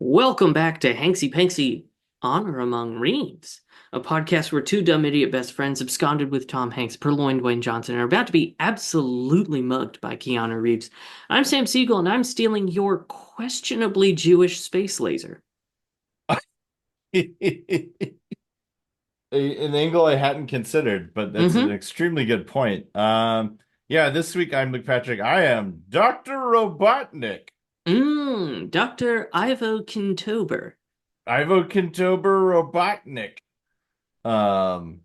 Welcome back to Hanksy Panksy Honor Among Reeves, a podcast where two dumb idiot best friends absconded with Tom Hanks, purloined Dwayne Johnson, and are about to be absolutely mugged by Keanu Reeves. I'm Sam Siegel, and I'm stealing your questionably Jewish space laser. An angle I hadn't considered, but that's an Mm-hmm. extremely good point. Yeah, this week I'm Luke Patrick. I am Dr. Robotnik. Dr. Ivo Kintober. Ivo Kentober Robotnik. Um,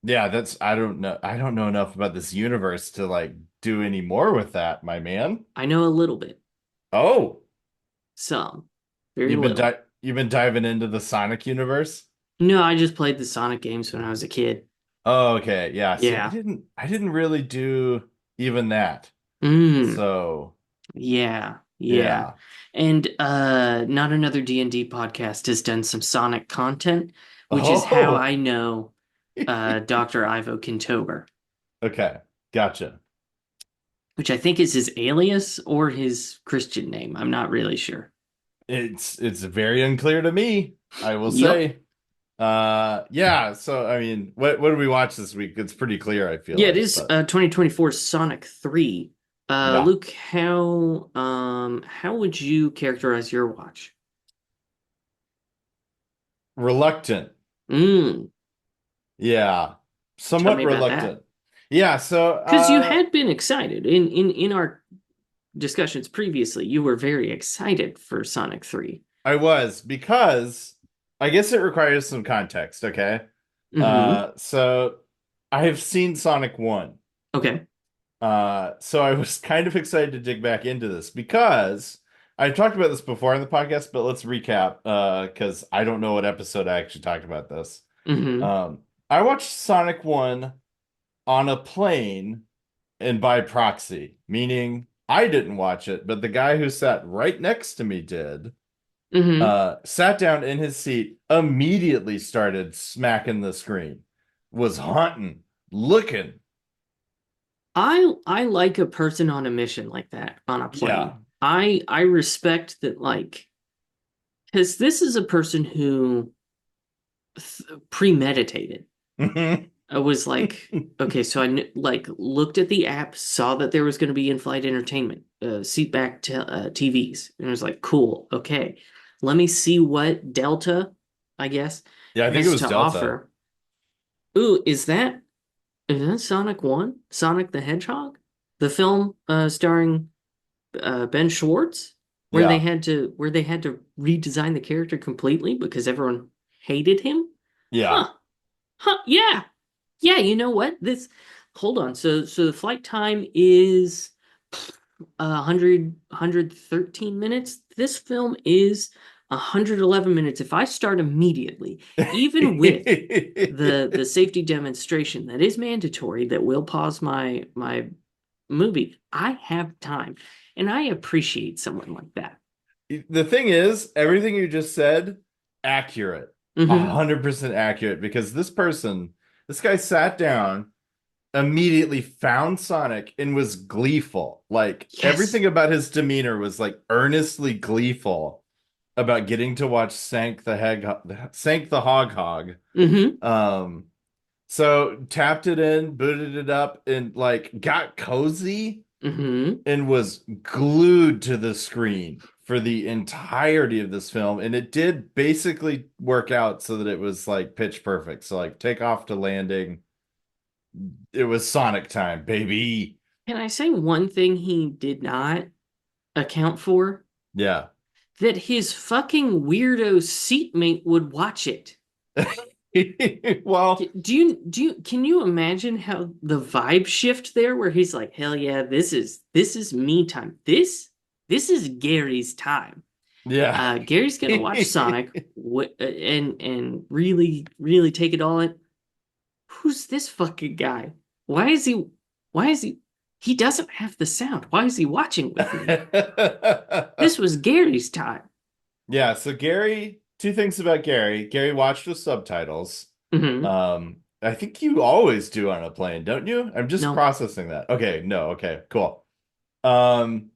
yeah, that's I don't know enough about this universe to do any more with that, my man. I know a little bit. Oh, Some. Very little. you've been diving into the Sonic universe? No, I just played the Sonic games when I was a kid. Oh, okay. Yeah, see, Yeah. I didn't really do even that. Mm. So, Yeah, yeah. yeah. And not another D&D podcast has done some Sonic content, which is how Oh. I know Dr. Ivo Kintober, Okay, gotcha. which I think is his alias or his Christian name. I'm not really sure. It's very unclear to me, I will Yup. say. Yeah, so I mean, what did we watch this week? It's pretty clear, I feel Yeah, it like, is but 2024 Sonic 3. yeah. Luke, how would you characterize your watch? Reluctant. Mm, Yeah. tell me Somewhat about that. reluctant. Yeah, so Because you had been excited in our discussions previously, you were very excited for Sonic 3. I was because I guess it requires some context, okay? Mm-hmm. So I have seen Sonic 1. Okay. So I was kind of excited to dig back into this because I've talked about this before in the podcast, but let's recap because I don't know what episode I actually talked about this. Mm-hmm. Um, I watched Sonic 1 on a plane and by proxy, meaning I didn't watch it, but the guy who sat right next to me did. Mm-hmm. Sat down in his seat, immediately started smacking the screen, was hunting, looking. I like a person on a mission like that on a Yeah. plane. I respect that, like, because this is a person who premeditated. I was like, okay, so like looked at the app, saw that there was going to be in-flight entertainment, seat back TVs, and I was like, cool, okay, let me see what Delta, I guess, Yeah, I think it has was to Delta. offer. Ooh, is that Sonic One? Sonic the Hedgehog? The film starring Ben Schwartz, Yeah. where they had to redesign the character completely because everyone hated him? Yeah. Huh. Huh, yeah. Yeah, you know what? This hold on. So the flight time is 113 minutes. This film is 111 minutes. If I start immediately, even with the safety demonstration that is mandatory that will pause my movie, I have time. And I appreciate someone like that. The thing is, everything you just said, accurate. Mm-hmm. 100% accurate because this guy sat down, immediately found Sonic and was gleeful. Like Yes. everything about his demeanor was like earnestly gleeful about getting to watch Sank the Hog Hog. Mm-hmm. Um, so tapped it in, booted it up, and like got cozy Mm-hmm. and was glued to the screen for the entirety of this film. And it did basically work out so that it was like pitch perfect. So like takeoff to landing, it was Sonic time, baby. Can I say one thing he did not account for? Yeah. That his fucking weirdo seatmate would watch it. Well, Can you imagine how the vibe shift there where he's like, hell yeah, this is me time. This is Gary's time. yeah. Gary's gonna watch Sonic and really take it all in. Who's this fucking guy? Why is he why is he doesn't have the sound. Why is he watching with me? This was Gary's time. Yeah, so Gary, two things about Gary. Gary watched with subtitles. Hmm. I think you always do on a plane, don't you? I'm just No. processing that. Okay, no, okay, cool. Um,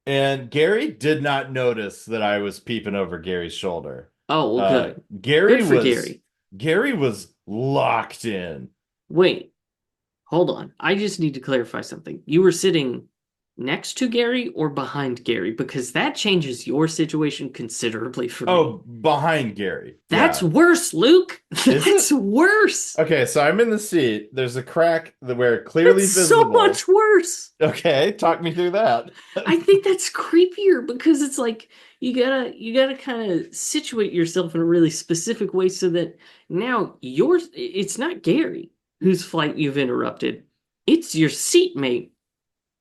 And Gary did not notice that I was peeping over Gary's shoulder. Oh, well, Uh, good. Gary Good for was Gary. Gary was locked in. Wait, hold on. I just need to clarify something. You were sitting next to Gary or behind Gary? Because that changes your situation considerably for me. Oh, behind Gary. That's Yeah. worse, Luke. Is That's it? worse. Okay, so I'm in the seat. There's a crack where clearly That's so visible. much worse. Okay, talk me through that. I think that's creepier because it's like you gotta kind of situate yourself in a really specific way so that now it's not Gary whose flight you've interrupted. It's your seatmate,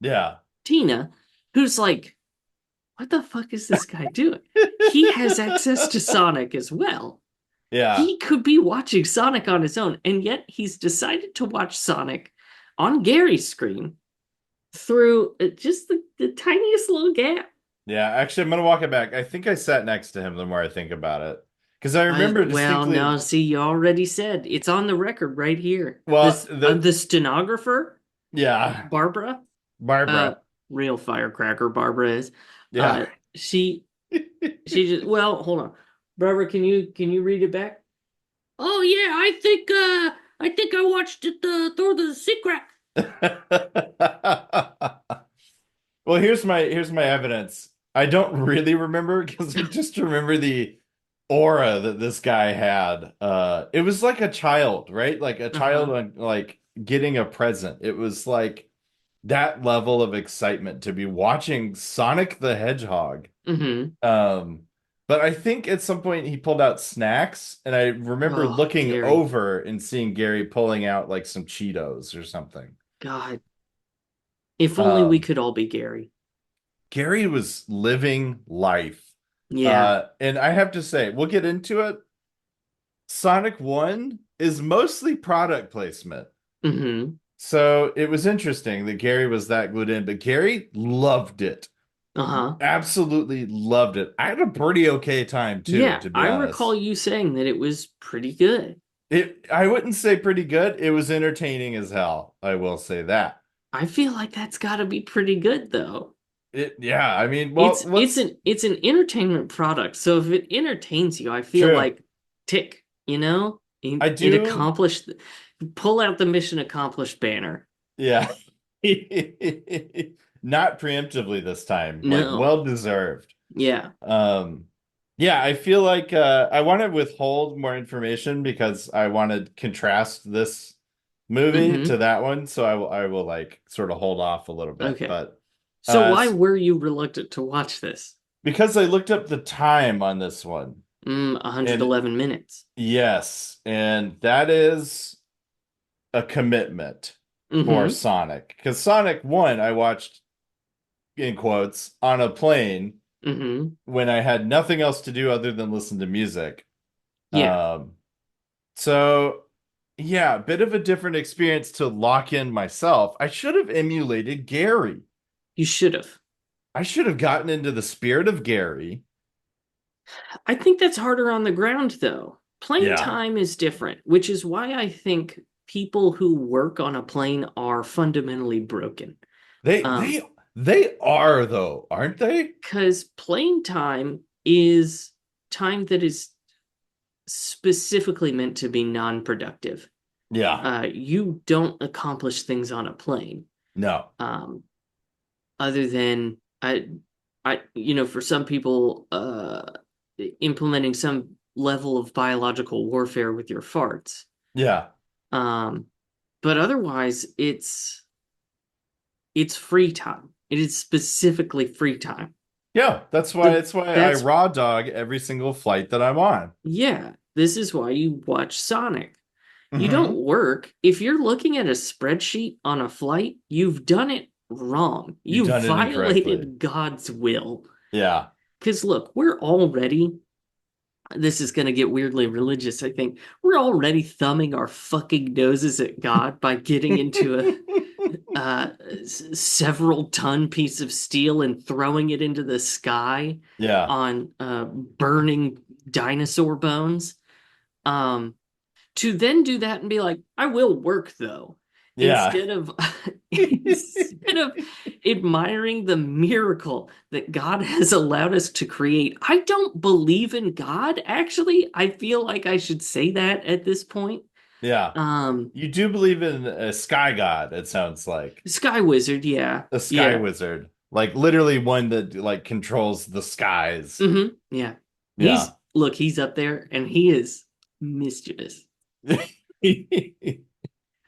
Yeah. Tina, who's like, what the fuck is this guy doing? He has access to Sonic as well. Yeah. He could be watching Sonic on his own, and yet he's decided to watch Sonic on Gary's screen through just the tiniest little gap. Yeah. Actually, I'm gonna walk it back. I think I sat next to him the more I think about it. Because I I remember well, no, distinctly, see, you already said it's on the record right here. well, The stenographer, yeah, Barbara, uh, Barbara. real firecracker Barbara is. Yeah. Uh, she she just well, hold on, Barbara, can you read it back? Oh yeah, I think I watched it through the secret. Well, here's my evidence. I don't really remember because I just remember the aura that this guy had. It was like a child, right? Like a child Uh-huh. on like getting a present. It was like that level of excitement to be watching Sonic the Hedgehog. Mm-hmm. Um, but I think at some point he pulled out snacks, and I remember Oh, looking Gary. over and seeing Gary pulling out like some Cheetos or something. God. If only we Um, could all be Gary. Gary was living life. Yeah. And I have to say, we'll get into it. Sonic 1 is mostly product placement. Mm-hmm. So it was interesting that Gary was that glued in, but Gary loved it. Uh-huh. Absolutely loved it. I had a pretty okay time too, Yeah, to be I recall honest. you saying that it was pretty good. I wouldn't say pretty good. It was entertaining as hell. I will say that. I feel like that's got to be pretty good though. Yeah, I mean, well, It's let's an entertainment product. So if it entertains you, I feel true. like tick, I it do, accomplished pull out the mission accomplished banner. yeah. Not preemptively this time, like No. well deserved. Yeah. Um, yeah, I feel like I want to withhold more information because I want to contrast this movie to Mm-hmm. that one, so I will like sort of hold off a little bit. Okay. But So uh why were you reluctant to watch this? because I looked up the time on this one, and 111 minutes. yes, and that is a commitment for Mm-hmm. Sonic. Because Sonic 1 I watched in quotes on a plane Mm-hmm. when I had nothing else to do other than listen to music. Yeah, Um, so yeah, a bit of a different experience to lock in myself. I should have emulated Gary. you should have. I should have gotten into the spirit of Gary. I think that's harder on the ground, though. Plane Yeah. time is different, which is why I think people who work on a plane are fundamentally broken. They Um, they they are though, aren't they? because plane time is time that is specifically meant to be non-productive. Yeah. You don't accomplish things on a plane. No. Um, other than for some people, implementing some level of biological warfare with your farts. Yeah. Um, but otherwise, it's free time. It is specifically free time. Yeah, So that's why I that's raw dog every single flight that I'm on. yeah. This is why you watch Sonic. You don't Hmm. work. If you're looking at a spreadsheet on a flight, you've done it wrong. You've You done it incorrectly. violated God's will. Yeah. Because look, this is going to get weirdly religious, I think. We're already thumbing our fucking noses at God by getting into a several ton piece of steel and throwing it into the sky Yeah. on burning dinosaur bones. Um, to then do that and be like, I will work though. Yeah. instead of instead of admiring the miracle that God has allowed us to create. I don't believe in God, actually. I feel like I should say that at this point. Yeah. Um, You do believe in a sky god, it sounds like. Sky Wizard, yeah. A sky Yeah. wizard. Like literally one that like controls the skies. Yeah. Yeah. He's up there and he is mischievous.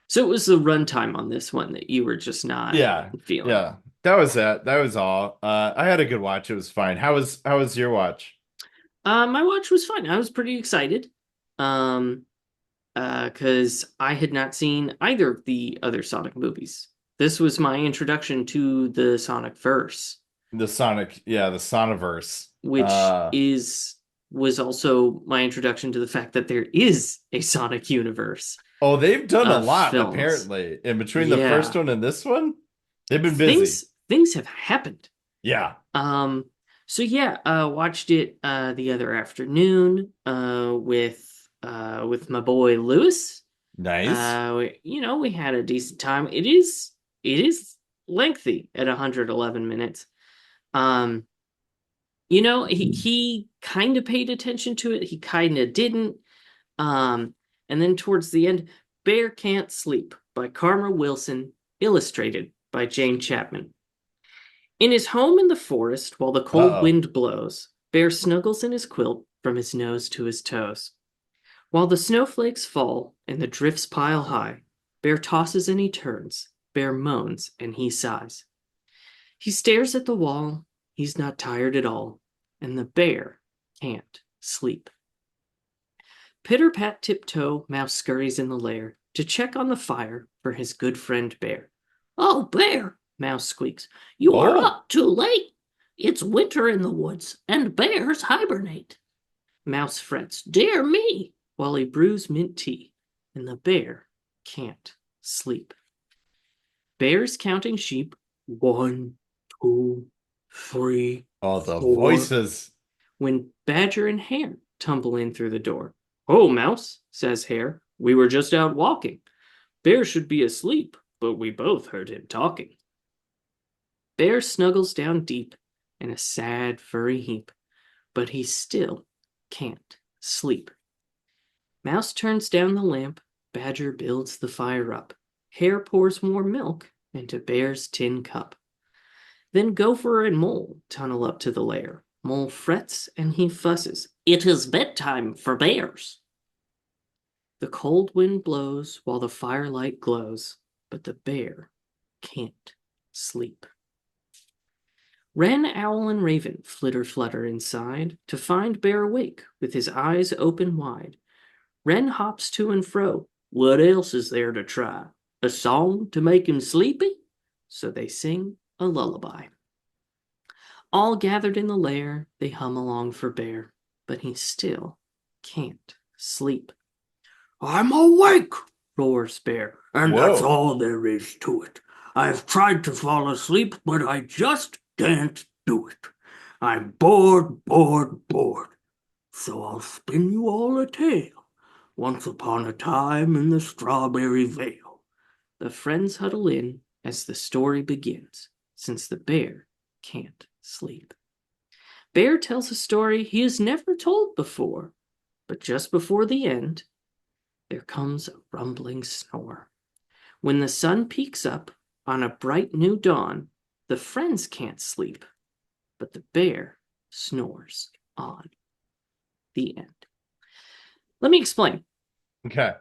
So it was the runtime on this one that you were just not Yeah. feeling. Yeah. That was that. That was all. I had a good watch. It was fine. How was your watch? My watch was fine. I was pretty excited. Um, because I had not seen either of the other Sonic movies. This was my introduction to the Sonic verse, The Sonic, yeah, the Soniverse. which is was also my introduction to the fact that there is a Sonic universe Oh, they've done a of lot films. apparently. In between the first Yeah, one and this one, they've been busy. things have happened. Yeah. Um, so yeah, watched it the other afternoon with my boy Lewis. Nice. We had a decent time. It is lengthy at 111 minutes. Um, he kind of paid attention to it. He kind of didn't. And then towards the end, Bear Can't Sleep by Karma Wilson, illustrated by Jane Chapman. In his home in the forest, while the cold Uh-oh. wind blows, Bear snuggles in his quilt from his nose to his toes. While the snowflakes fall and the drifts pile high, Bear tosses and he turns, Bear moans and he sighs. He stares at the wall, he's not tired at all, and the bear can't sleep. Pitter pat tiptoe, Mouse scurries in the lair to check on the fire for his good friend Bear. Oh, Bear, Mouse squeaks, you are Oh. up too late. It's winter in the woods, and bears hibernate. Mouse frets, dear me, while he brews mint tea, and the bear can't sleep. Bear's counting sheep. 1, 2, 3, Oh, the 4. voices. When Badger and Hare tumble in through the door. Oh, Mouse, says Hare, we were just out walking. Bear should be asleep, but we both heard him talking. Bear snuggles down deep in a sad furry heap, but he still can't sleep. Mouse turns down the lamp, Badger builds the fire up, Hare pours more milk into Bear's tin cup. Then Gopher and Mole tunnel up to the lair. Mole frets and he fusses. It is bedtime for bears. The cold wind blows while the firelight glows, but the bear can't sleep. Wren, owl, and raven flitter flutter inside to find Bear awake with his eyes open wide. Wren hops to and fro. What else is there to try? A song to make him sleepy? So they sing a lullaby. All gathered in the lair, they hum along for Bear, but he still can't sleep. I'm awake, roars Bear, and that's Whoa. all there is to it. I've tried to fall asleep, but I just can't do it. I'm bored, bored, bored. So I'll spin you all a tale. Once upon a time in the strawberry vale. The friends huddle in as the story begins, since the bear can't sleep. Bear tells a story he has never told before, but just before the end, there comes a rumbling snore. When the sun peeks up on a bright new dawn, the friends can't sleep, but the bear snores on. The end. Let me explain. Okay.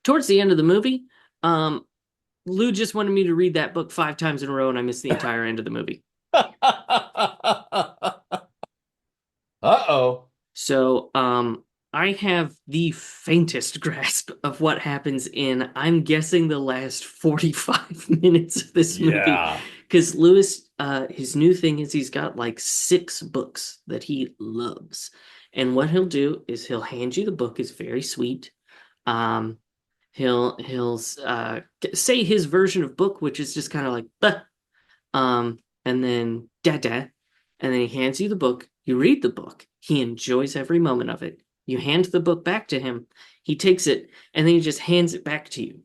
Towards the end of the movie, Lou just wanted me to read that book 5 times in a row, and I missed the entire end of the movie. Uh-oh. So, I have the faintest grasp of what happens in, I'm guessing, the last 45 minutes of this movie. Yeah. Because Lewis, his new thing is he's got like 6 books that he loves. And what he'll do is he'll hand you the book. It's very sweet. Um, he'll say his version of book, which is just kind of like, bah, and then da, and then he hands you the book. You read the book. He enjoys every moment of it. You hand the book back to him. He takes it and then he just hands it back to you.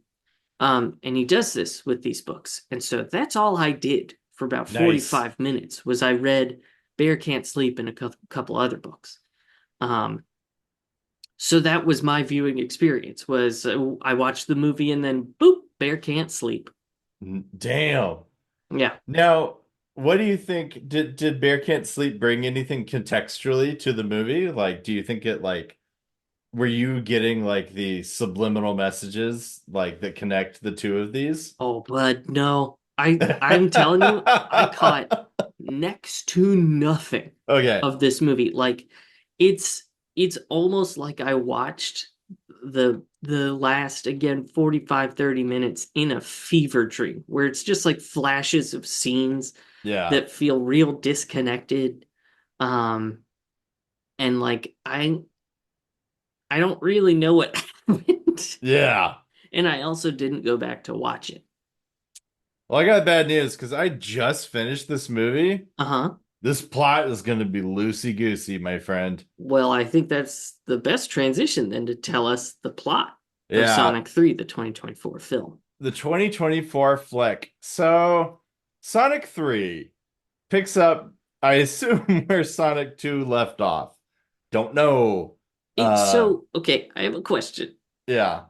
And he does this with these books. And so that's all I did for about Nice. 45 minutes was I read Bear Can't Sleep and a couple other books. Um, so that was my viewing experience was I watched the movie and then boop, Bear Can't Sleep. Damn. Yeah. Now, what do you think? Did Bear Can't Sleep bring anything contextually to the movie? Like, do you think it like were you getting like the subliminal messages like that connect the two of these? Oh, but no. I'm telling you, I caught next to nothing Okay. of this movie. Like it's it's almost like I watched the last again 45 30 minutes in a fever dream where it's just like flashes of scenes Yeah. that feel real disconnected. Um and like I don't really know what happened. Yeah. And I also didn't go back to watch it. Well, I got bad news because I just finished this movie. Uh-huh. This plot is going to be loosey-goosey, my friend. Well, I think that's the best transition then to tell us the plot of Yeah, Sonic 3, the 2024 film. the 2024 flick. So, Sonic 3 picks up, I assume, where Sonic 2 left off. Don't know. So, okay, I have a question. Yeah.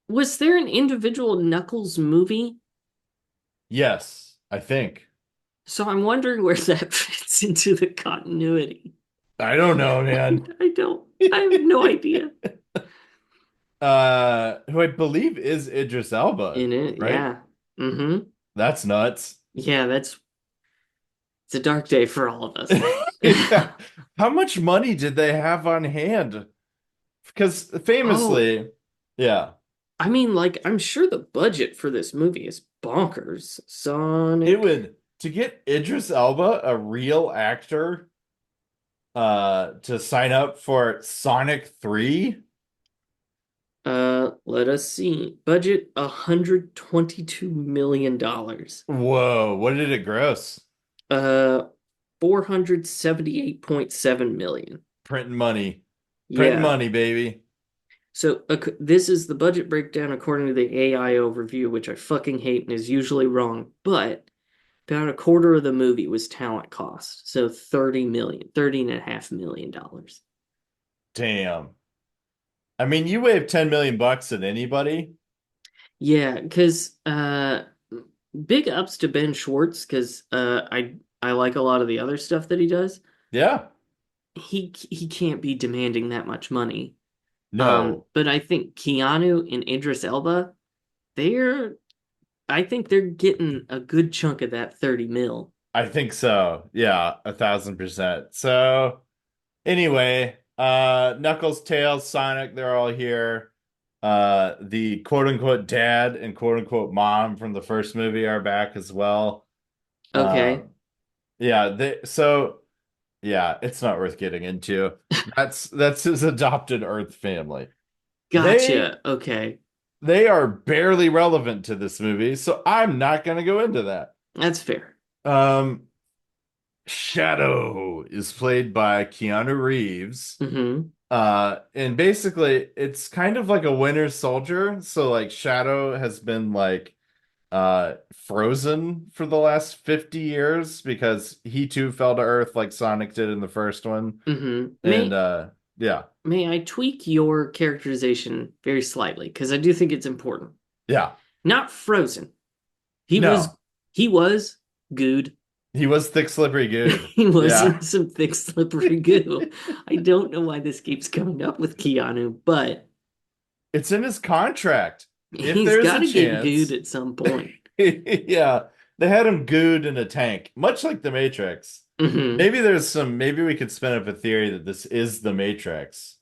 Was there an individual Knuckles movie? Yes, I think. So I'm wondering where that fits into the continuity. I don't know, man. I don't, I have no idea. Who I believe is Idris Elba, In it, right? yeah. Mm-hmm. That's nuts. Yeah, it's a dark day for all of us. Yeah. How much money did they have on hand? Because Oh, famously, yeah, I mean, like, I'm sure the budget for this movie is bonkers. it Sonic. would to get Idris Elba, a real actor, to sign up for Sonic 3. Let us see. Budget $122 million. Whoa, what did it gross? Uh, 478.7 million. Printing money. Printing Yeah. money, baby. So this is the budget breakdown according to the AI overview, which I fucking hate and is usually wrong, but about a quarter of the movie was talent cost. So 30 million, 30.5 million dollars. Damn. I mean, you wave 10 million bucks at anybody. Yeah, because big ups to Ben Schwartz because I like a lot of the other stuff that he does. Yeah. He can't be demanding that much money. No, But I think Keanu and Idris Elba, they're I think they're getting a good chunk of that 30 mil. I think so. Yeah, 1,000%. So anyway, Knuckles, Tails, Sonic, they're all here. The quote unquote dad and quote unquote mom from the first movie are back as well. Okay, Yeah, yeah, it's not worth getting into. That's his adopted Earth family. They gotcha. Okay, they are barely relevant to this movie, so I'm not gonna go into that. that's fair. Um, Shadow is played by Keanu Reeves. Mm-hmm. And basically it's kind of like a winter soldier. So like Shadow has been like frozen for the last 50 years because he too fell to Earth like Sonic did in the first one. Mm-hmm. And yeah. May I tweak your characterization very slightly because I do think it's important. Yeah. Not frozen. He was No. he was good. He was thick slippery good. He was Yeah. in some thick slippery goo. I don't know why this keeps coming up with Keanu, but It's in his contract. If he's there's got a to get gooed chance. at some point. Yeah. They had him gooed in a tank, much like the Matrix. Hmm. Maybe we could spin up a theory that this is the Matrix.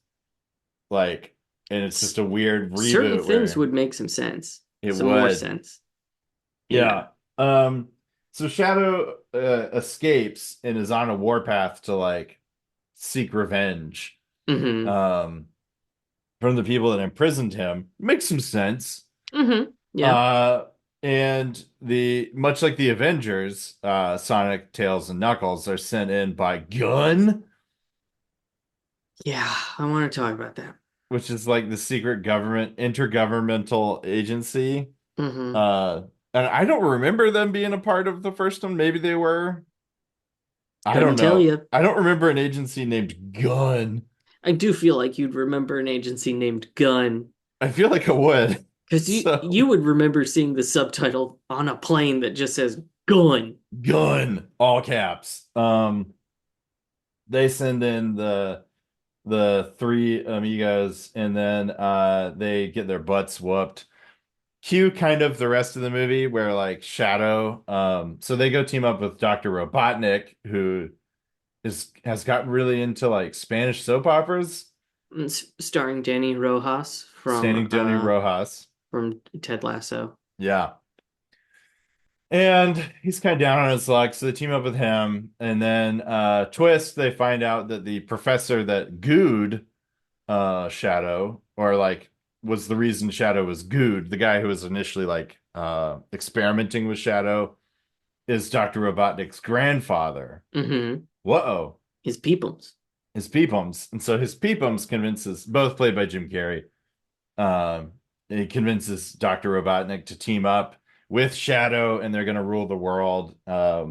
Like, and it's just a weird Certain reboot things where would make some sense, it some more would. sense. Yeah. Yeah. So Shadow escapes and is on a warpath to like seek revenge Hmm. um from the people that imprisoned him. Makes some sense. Hmm. Yeah. Uh and the much like the Avengers, Sonic, Tails, and Knuckles are sent in by Gun. Yeah. I want to talk about that. which is like the secret government intergovernmental agency. Hmm. Uh, and I don't remember them being a part of the first one. Maybe they were. I don't Couldn't tell know. you. I don't remember an agency named Gun. I do feel like you'd remember an agency named Gun. I feel like I would. Because you So, would remember seeing the subtitle on a plane that just says gun. Gun, all caps. They send in the three amigos, and then they get their butts whooped. Cue kind of the rest of the movie where like Shadow, so they go team up with Dr. Robotnik, who has gotten really into like Spanish soap operas, Starring Danny Rojas standing Jenny Rojas. from Ted Lasso. Yeah. And he's kind of down on his luck, so they team up with him, and then twist, they find out that the professor that gooed Shadow, or like was the reason Shadow was gooed, the guy who was initially like experimenting with Shadow, is Dr. Robotnik's grandfather. Mm-hmm. Whoa. His peoples. His Peepums. And so his Peepums convinces, both played by Jim Carrey, um, he convinces Dr. Robotnik to team up with Shadow, and they're going to rule the world. I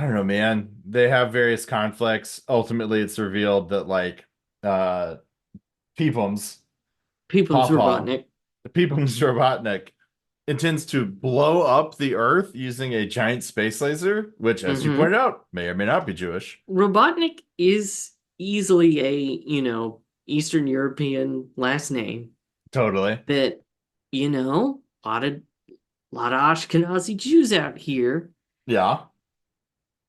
don't know, man. They have various conflicts. Ultimately, it's revealed that like uh Peepums, Peoples Pawpaw, Robotnik. Peepums Robotnik intends to blow up the Earth using a giant space laser, which, as you Mm-hmm. pointed out, may or may not be Jewish. Robotnik is easily a, Eastern European last name Totally. that, a lot of Ashkenazi Jews out here. Yeah.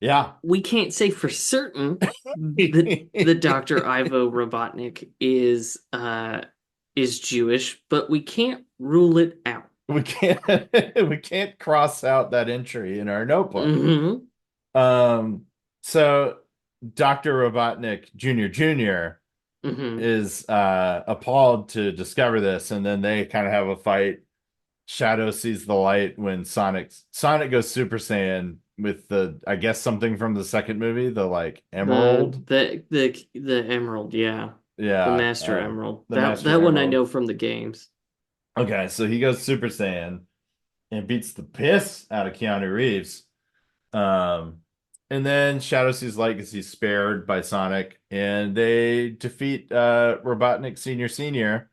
Yeah. We can't say for certain that the Dr. Ivo Robotnik is Jewish, but we can't rule it out. We can't we can't cross out that entry in our notebook. Hmm. Um, so Dr. Robotnik Jr. Hmm. is appalled to discover this, and then they kind of have a fight. Shadow sees the light when Sonic goes Super Saiyan with the, I guess, something from the second movie, the like The emerald. the Emerald, yeah. The Yeah, Master Emerald. the That Master that one I Emerald. know from the games. Okay, so he goes Super Saiyan and beats the piss out of Keanu Reeves. Um, and then Shadow sees light because he's spared by Sonic, and they defeat Robotnik Senior.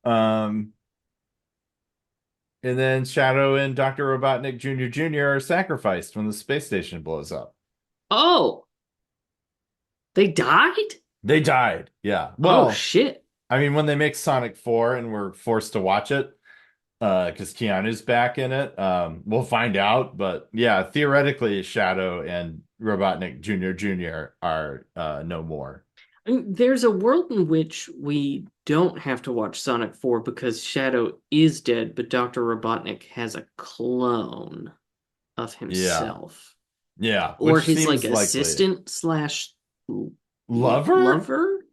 Um, and then Shadow and Dr. Robotnik Jr. are sacrificed when the space station blows up. Oh, they died? They died. Yeah. Oh Well, shit. I mean, when they make Sonic 4 and we're forced to watch it, because Keanu's back in it, we'll find out. But yeah, theoretically, Shadow and Robotnik Jr. are no more. I mean, there's a world in which we don't have to watch Sonic 4 because Shadow is dead, but Dr. Robotnik has a clone of Yeah. himself. Yeah, Or which his like seems likely. assistant slash Lover? lover.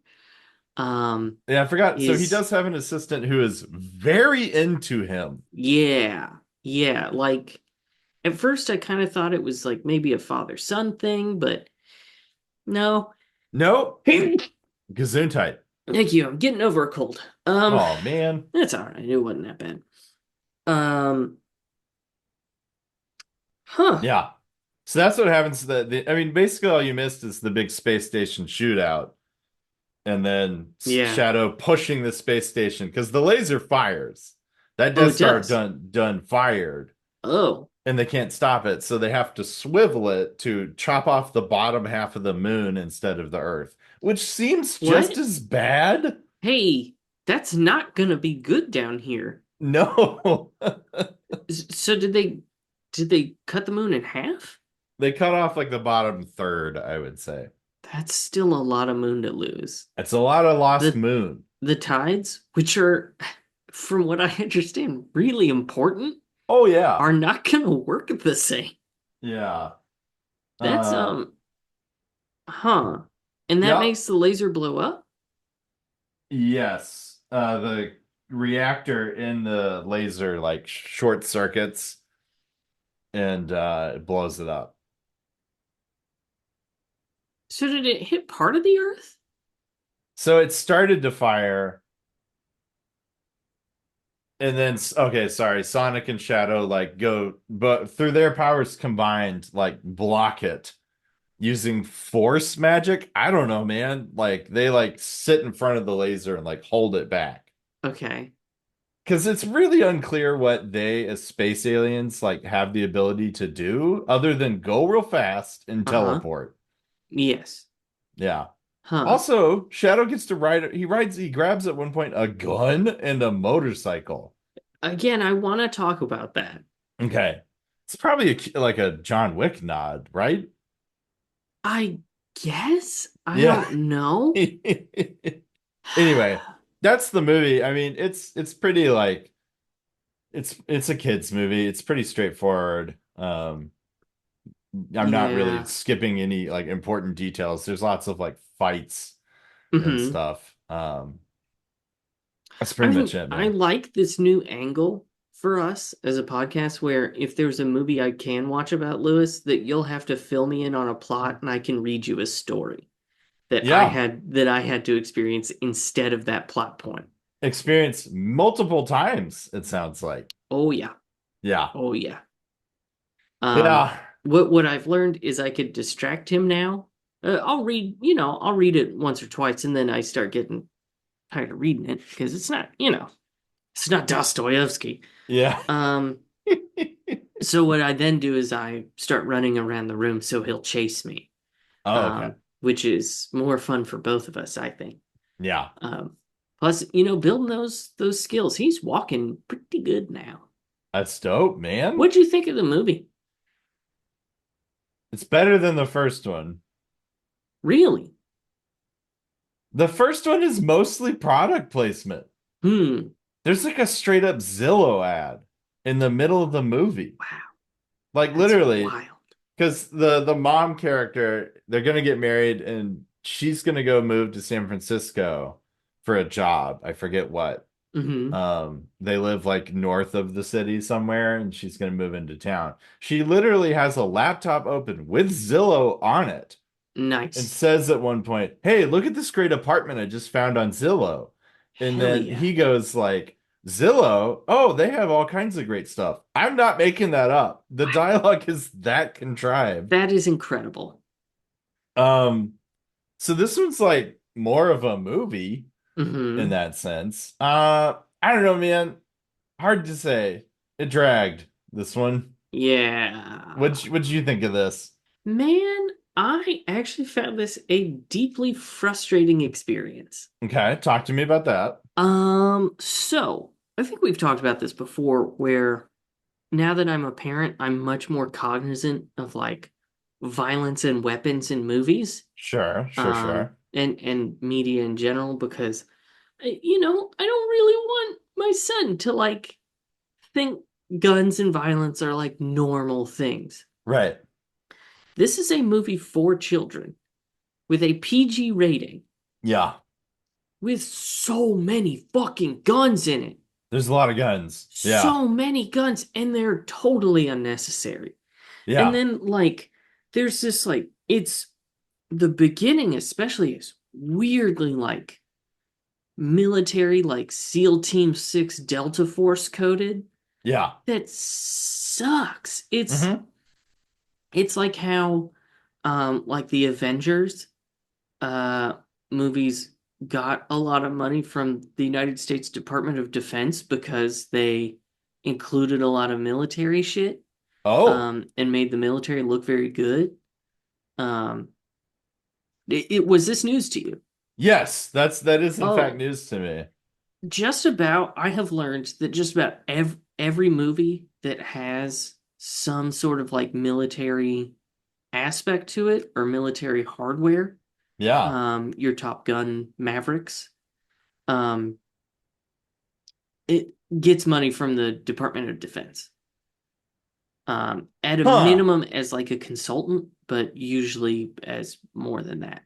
Um, Yeah, I forgot. So he is does have an assistant who is very into him. yeah, yeah. Like at first, I kind of thought it was like maybe a father son thing, but no. No, Thank Gesundheit. you. I'm getting over a cold. Oh man. That's all right. It wasn't that bad. Um, huh? Yeah. So that's what happens. I mean, basically, all you missed is the big space station shootout, and then Yeah. Shadow pushing the space station because the laser fires. That Oh, Death it Star does. done fired, Oh, and they can't stop it, so they have to swivel it to chop off the bottom half of the moon instead of the Earth, which seems just what? as bad. Hey, that's not gonna be good down here. No, So did they cut the moon in half? they cut off like the bottom third, I would say. That's still a lot of moon to lose. It's a lot of lost The moon. the tides, which are, from what I understand, really important, Oh yeah. are not gonna work the same. Yeah. That's Uh huh. And that yeah. makes the laser blow up? Yes. The reactor in the laser like short circuits, and it blows it up. So did it hit part of the Earth? So it started to fire, and then okay, sorry, Sonic and Shadow like go, but through their powers combined, like block it using force magic. I don't know, man. Like they like sit in front of the laser and like hold it back. Okay. Because it's really unclear what they, as space aliens, like have the ability to do other than go real fast and Uh-huh. teleport. Yes. Yeah. Huh. Also, Shadow gets to ride. He grabs at one point a gun and a motorcycle. Again, I want to talk about that. Okay. It's probably like a John Wick nod, right? I guess I Yeah. don't know. Anyway, that's the movie. I mean, it's pretty like it's a kid's movie. It's pretty straightforward. I'm not really Yeah. skipping any like important details. There's lots of like fights and Hmm. stuff. That's I pretty much mean, it, I man. like this new angle for us as a podcast where if there's a movie I can watch about Lewis, that you'll have to fill me in on a plot and I can read you a story Yeah, that I had to experience instead of that plot point. experience multiple times, it sounds like. Oh yeah. Yeah. Oh yeah. Um, Yeah. what I've learned is I could distract him now. I'll read it once or twice, and then I start getting tired of reading it because it's not Dostoevsky. Yeah. Um, so what I then do is I start running around the room so he'll chase me, Oh, okay. which is more fun for both of us, I think. Yeah. Um, plus, building those skills. He's walking pretty good now. That's dope, man. What'd you think of the movie? It's better than the first one. Really? The first one is mostly product placement. Hmm. There's like a straight up Zillow ad in the middle of the movie. Wow, Like that's literally, wild. because the mom character, they're gonna get married and she's gonna go move to San Francisco for a job. I forget what. Hmm. They live like north of the city somewhere, and she's gonna move into town. She literally has a laptop open with Zillow on it and Nice. says at one point, "Hey, look at this great apartment I just found on Zillow." And Hell then yeah. he goes like, "Zillow? Oh, they have all kinds of great stuff." I'm not making that up. The dialogue is that contrived. That is incredible. Um, so this one's like more of a movie in Hmm. that sense. I don't know, man. Hard to say. It dragged this one. Yeah. What'd you think of this? Man, I actually found this a deeply frustrating experience. Okay, talk to me about that. So I think we've talked about this before, where now that I'm a parent, I'm much more cognizant of like violence and weapons in movies, Sure, sure, sure. and media in general, because I don't really want my son to like think guns and violence are like normal things. Right. This is a movie for children with a PG rating Yeah. with so many fucking guns in it. There's a lot of guns. Yeah. So many guns, and they're totally unnecessary. And Yeah. then, like, there's this, like, it's the beginning, especially, is weirdly like military, like SEAL Team 6 Delta Force coded. Yeah. That sucks. It's Hmm. it's like how like the Avengers uh movies got a lot of money from the United States Department of Defense because they included a lot of military shit Oh, and made the military look very good. Um it was this news to you? yes. That is in fact Oh, news to me. just about I have learned that just about every movie that has some sort of like military aspect to it or military hardware, Yeah. your Top Gun Mavericks, um, it gets money from the Department of Defense. At a Huh. minimum as like a consultant, but usually as more than that.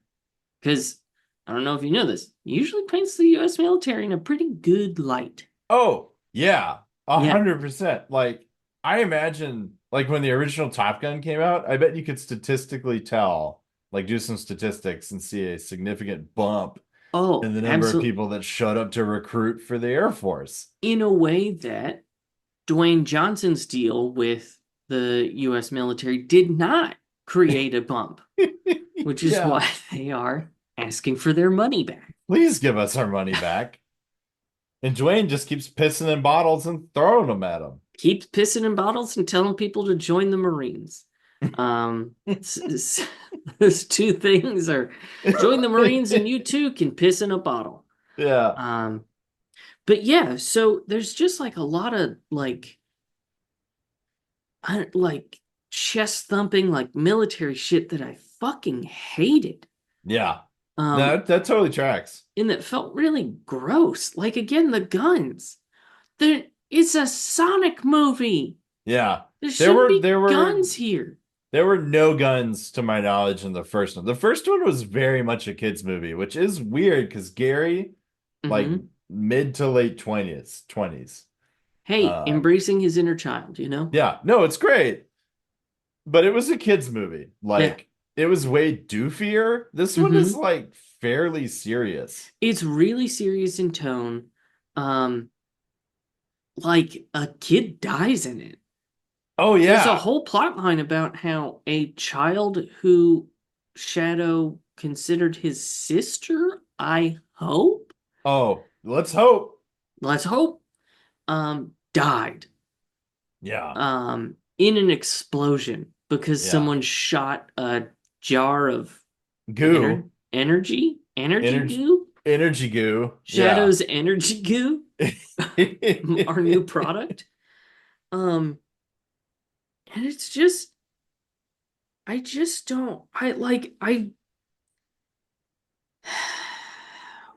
Because I don't know if you know this, usually paints the US military in a pretty good light. Oh, yeah. a Yeah. hundred percent. Like I imagine like when the original Top Gun came out, I bet you could statistically tell, like do some statistics and see a significant bump Oh, and the number of absolutely. people that showed up to recruit for the Air Force. In a way that Dwayne Johnson's deal with the US military did not create a bump, which is Yeah. why they are asking for their money back. Please give us our money back. And Dwayne just keeps pissing in bottles and throwing them at him. Keeps pissing in bottles and telling people to join the Marines. Um, those two things are join the Marines and you too can piss in a bottle. Yeah. Um, but yeah, so there's just like a lot of like chest thumping, like military shit that I fucking hated. Yeah. Um, That totally tracks. and that felt really gross. Like again, the guns. There, it's a Sonic movie. Yeah. There There shouldn't were be there were guns here. there were no guns to my knowledge in the first one. The first one was very much a kids movie, which is weird because Gary, like Hmm. mid to late 20s. Hey, Um, embracing his inner child, you know? yeah, no, it's great. But it was a kids movie. Yeah. Like it was way doofier. This one is Hmm. like fairly serious. It's really serious in tone. Um, like a kid dies in it. Oh There's a yeah. whole plot line about how a child who Shadow considered his sister, I hope, Oh, let's hope. let's hope, died Yeah. in an explosion because Yeah. someone shot a jar of Goo. energy Energy goo, energy goo. Yeah. Shadow's energy goo, our new product. Um, and it's just, I just don't,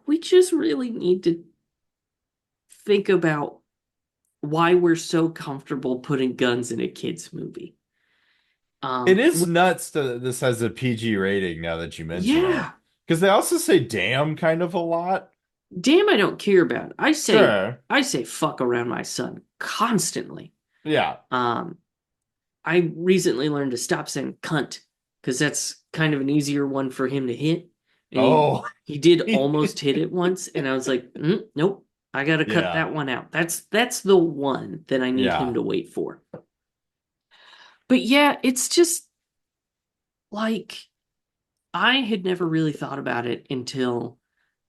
we just really need to think about why we're so comfortable putting guns in a kids movie. It Um, is nuts that this has a PG rating now that you mention it. yeah, Because they also say damn kind of a lot. damn, I don't care about it. Sure. I say fuck around my son constantly. Yeah. Um, I recently learned to stop saying cunt because that's kind of an easier one for him to hit. And Oh. he did almost hit it once, and I was like, nope, I gotta cut Yeah. that one out. That's the one that I need him Yeah. to wait for. But yeah, it's just like I had never really thought about it until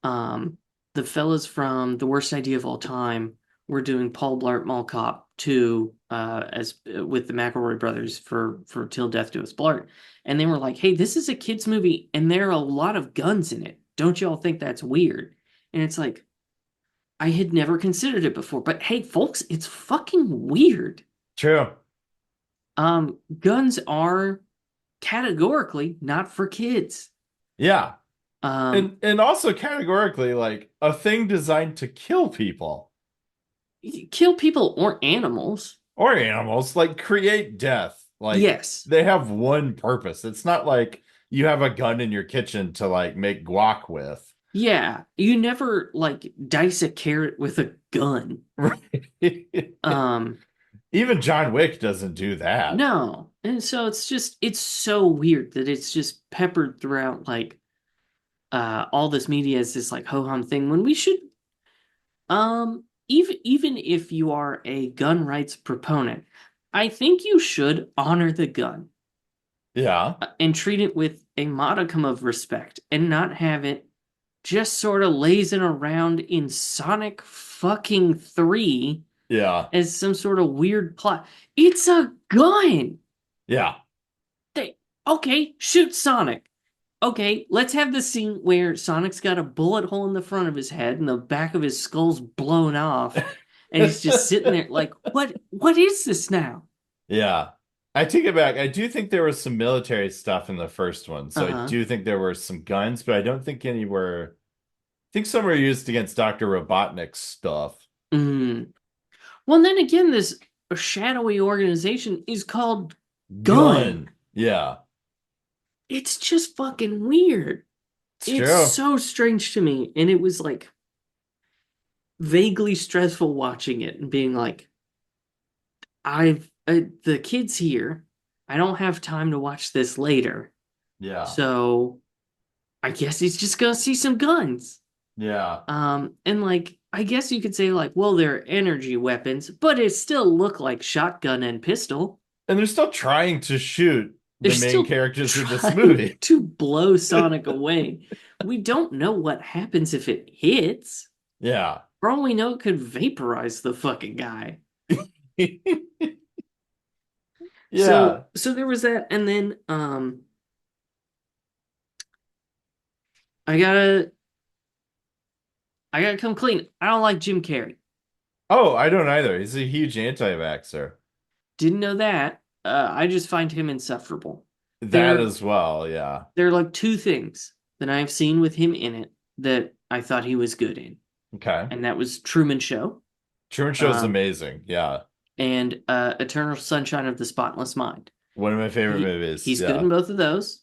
um, the fellas from The Worst Idea of All Time were doing Paul Blart Mall Cop 2 as with the McElroy brothers for Till Death Do Us Blart. And they were like, hey, this is a kids movie and there are a lot of guns in it. Don't y'all think that's weird? And it's like, I had never considered it before, but hey, folks, it's fucking weird. True. Guns are categorically not for kids. Yeah. Um, And also categorically, like a thing designed to kill people kill people or animals. or animals, like create death. Like Yes. they have one purpose. It's not like you have a gun in your kitchen to like make guac with. Yeah. You never like dice a carrot with a gun. Right. Um, Even John Wick doesn't do that. no. And so it's just it's so weird that it's just peppered throughout like all this media as this like ho hum thing when we should even if you are a gun rights proponent, I think you should honor the gun Yeah. and treat it with a modicum of respect and not have it just sort of lazing around in Sonic fucking 3 Yeah. as some sort of weird plot. It's a gun. Yeah. They, okay, shoot Sonic. Okay, let's have the scene where Sonic's got a bullet hole in the front of his head and the back of his skull's blown off and he's just sitting there like, what is this now? Yeah. I take it back. I do think there was some military stuff in the first one. So I Uh-huh. do think there were some guns, but I don't think any were. I think some were used against Dr. Robotnik's stuff. Mm. Well, then again, this shadowy organization is called Gun. Gun. Yeah. It's just fucking weird. It's It's true. so strange to me. And it was like vaguely stressful watching it and being like, the kid's here. I don't have time to watch this later. Yeah. So I guess he's just gonna see some guns. Yeah. And like, I guess you could say like, well, they're energy weapons, but it still look like shotgun and pistol. And they're still trying to shoot They're the main still characters in this trying movie. to blow Sonic away. We don't know what happens if it hits. Yeah. For all we know, it could vaporize the fucking guy. So Yeah. so there was that, and then I gotta I gotta come clean. I don't like Jim Carrey. Oh, I don't either. He's a huge anti-vaxxer. Didn't know that. I just find him insufferable. That There as well, yeah. there are like two things that I've seen with him in it that I thought he was good in, Okay. and that was Truman Show, Truman Show's um, amazing. Yeah. and Eternal Sunshine of the Spotless Mind. One of my favorite movies. He's good Yeah. in both of those.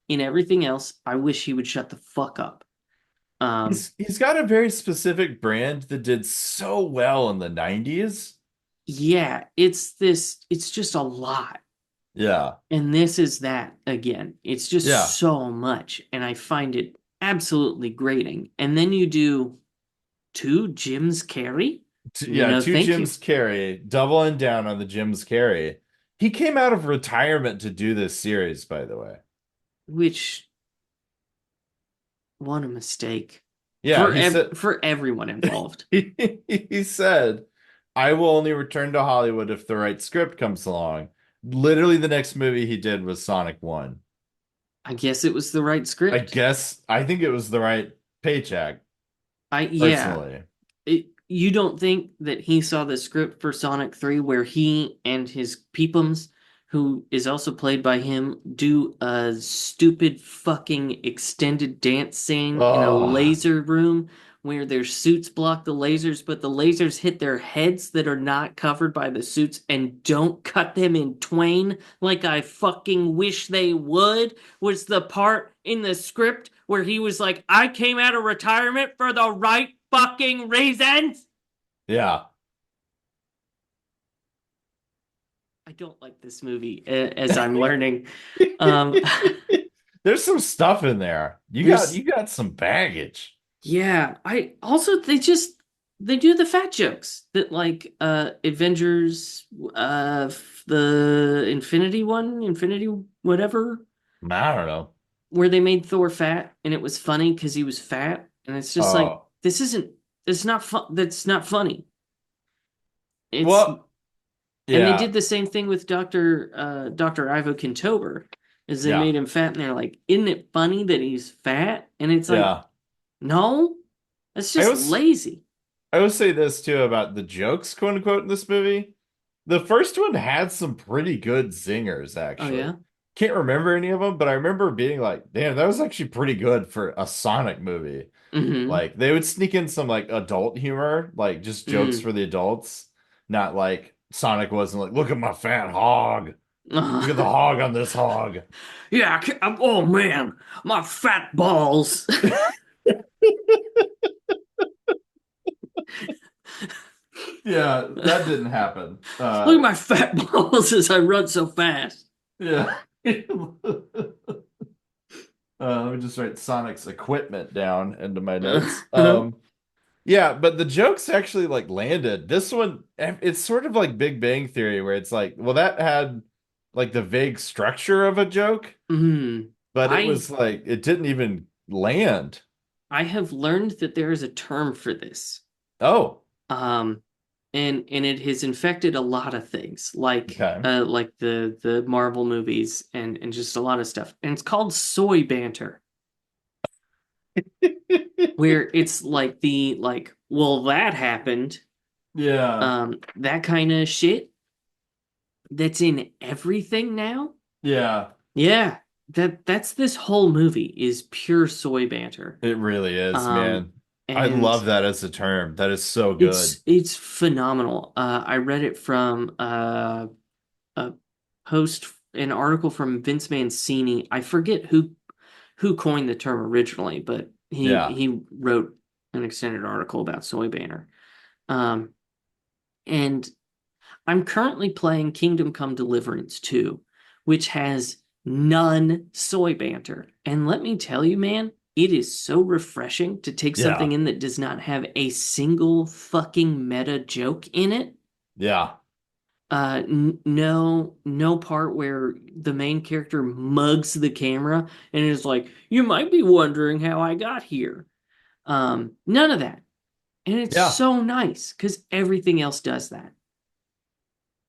In everything else, I wish he would shut the fuck up. He's got a very specific brand that did so well in the 90s. Yeah, it's just a lot. Yeah. And this is that again. It's just Yeah. so much. And I find it absolutely grating. And then you do two Jim's Carrey? Yeah, No, two thank you. Jim's Carrey, doubling down on the Jim's Carrey. He came out of retirement to do this series, by the way. Which, what a mistake. Yeah, he said For everyone involved. he said, I will only return to Hollywood if the right script comes along. Literally the next movie he did was Sonic 1. I guess it was the right script. I think it was the right paycheck, Yeah. personally. You don't think that he saw the script for Sonic 3 where he and his peepums, who is also played by him, do a stupid fucking extended dance scene in a Oh, laser room where their suits block the lasers, but the lasers hit their heads that are not covered by the suits and don't cut them in twain like I fucking wish they would? Was the part in the script where he was like, I came out of retirement for the right fucking reasons. yeah. I don't like this movie as I'm learning. Um, There's some stuff in there. there's You got some baggage. yeah. I also they do the fat jokes that like Avengers the Infinity one, Infinity whatever, I don't know. where they made Thor fat and it was funny because he was fat, and it's just like Oh, this isn't it's not fun. That's not funny. It's well, And they yeah, did the same thing with Dr. Ivo Kintober, is they yeah, made him fat and they're like, isn't it funny that he's fat? And it's like, yeah. no, that's I just was lazy. I will say this too about the jokes, quote unquote, in this movie. The first one had some pretty good zingers, Oh actually. yeah. Can't remember any of them, but I remember being like, damn, that was actually pretty good for a Sonic movie. Mm-hmm. Like they would sneak in some like adult humor, like just jokes Mm. for the adults, not like Sonic wasn't like, look at my fat hog. Look at the hog on this hog. Yeah, oh man, my fat balls. Yeah, that didn't happen. Look at my fat balls as I run so fast. Yeah. Let me just write Sonic's equipment down into my notes. Yeah, but the jokes actually like landed. This one, it's sort of like Big Bang Theory, where it's like, well, that had like the vague structure of a joke, mm. but it I was like it didn't even land. I have learned that there is a term for this. Oh, Um, and it has infected a lot of things, okay. like the Marvel movies and just a lot of stuff. And it's called soy banter, where it's like the like, well, that happened, Yeah, that kind of shit that's in everything now. yeah, Yeah, that's this whole movie is pure soy banter. it really is, Um, man. I and love that as a term. That is so good. it's phenomenal. I read it from a post, an article from Vince Mancini. I forget who coined the term originally, but Yeah. he wrote an extended article about soy banner. Um, and I'm currently playing Kingdom Come Deliverance 2, which has none soy banter. And let me tell you, man, it is so refreshing to take something Yeah. in that does not have a single fucking meta joke in it. Yeah. No part where the main character mugs the camera and is like, "You might be wondering how I got here." None of that. And it's Yeah. so nice because everything else does that.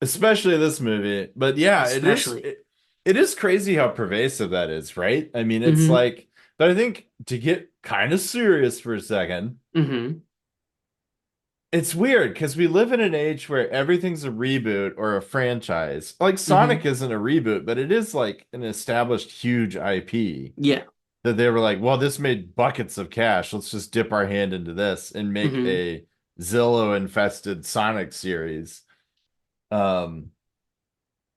Especially this movie. But yeah, Especially. it is crazy how pervasive that is, right? I mean, it's Mm-hmm. like, but I think to get kind of serious for a second, Mm-hmm. it's weird because we live in an age where everything's a reboot or a franchise. Like Mm-hmm. Sonic isn't a reboot, but it is like an established huge IP Yeah. that they were like, well, this made buckets of cash. Let's just dip our hand into this and make Mm-hmm. a Zillow infested Sonic series. Um,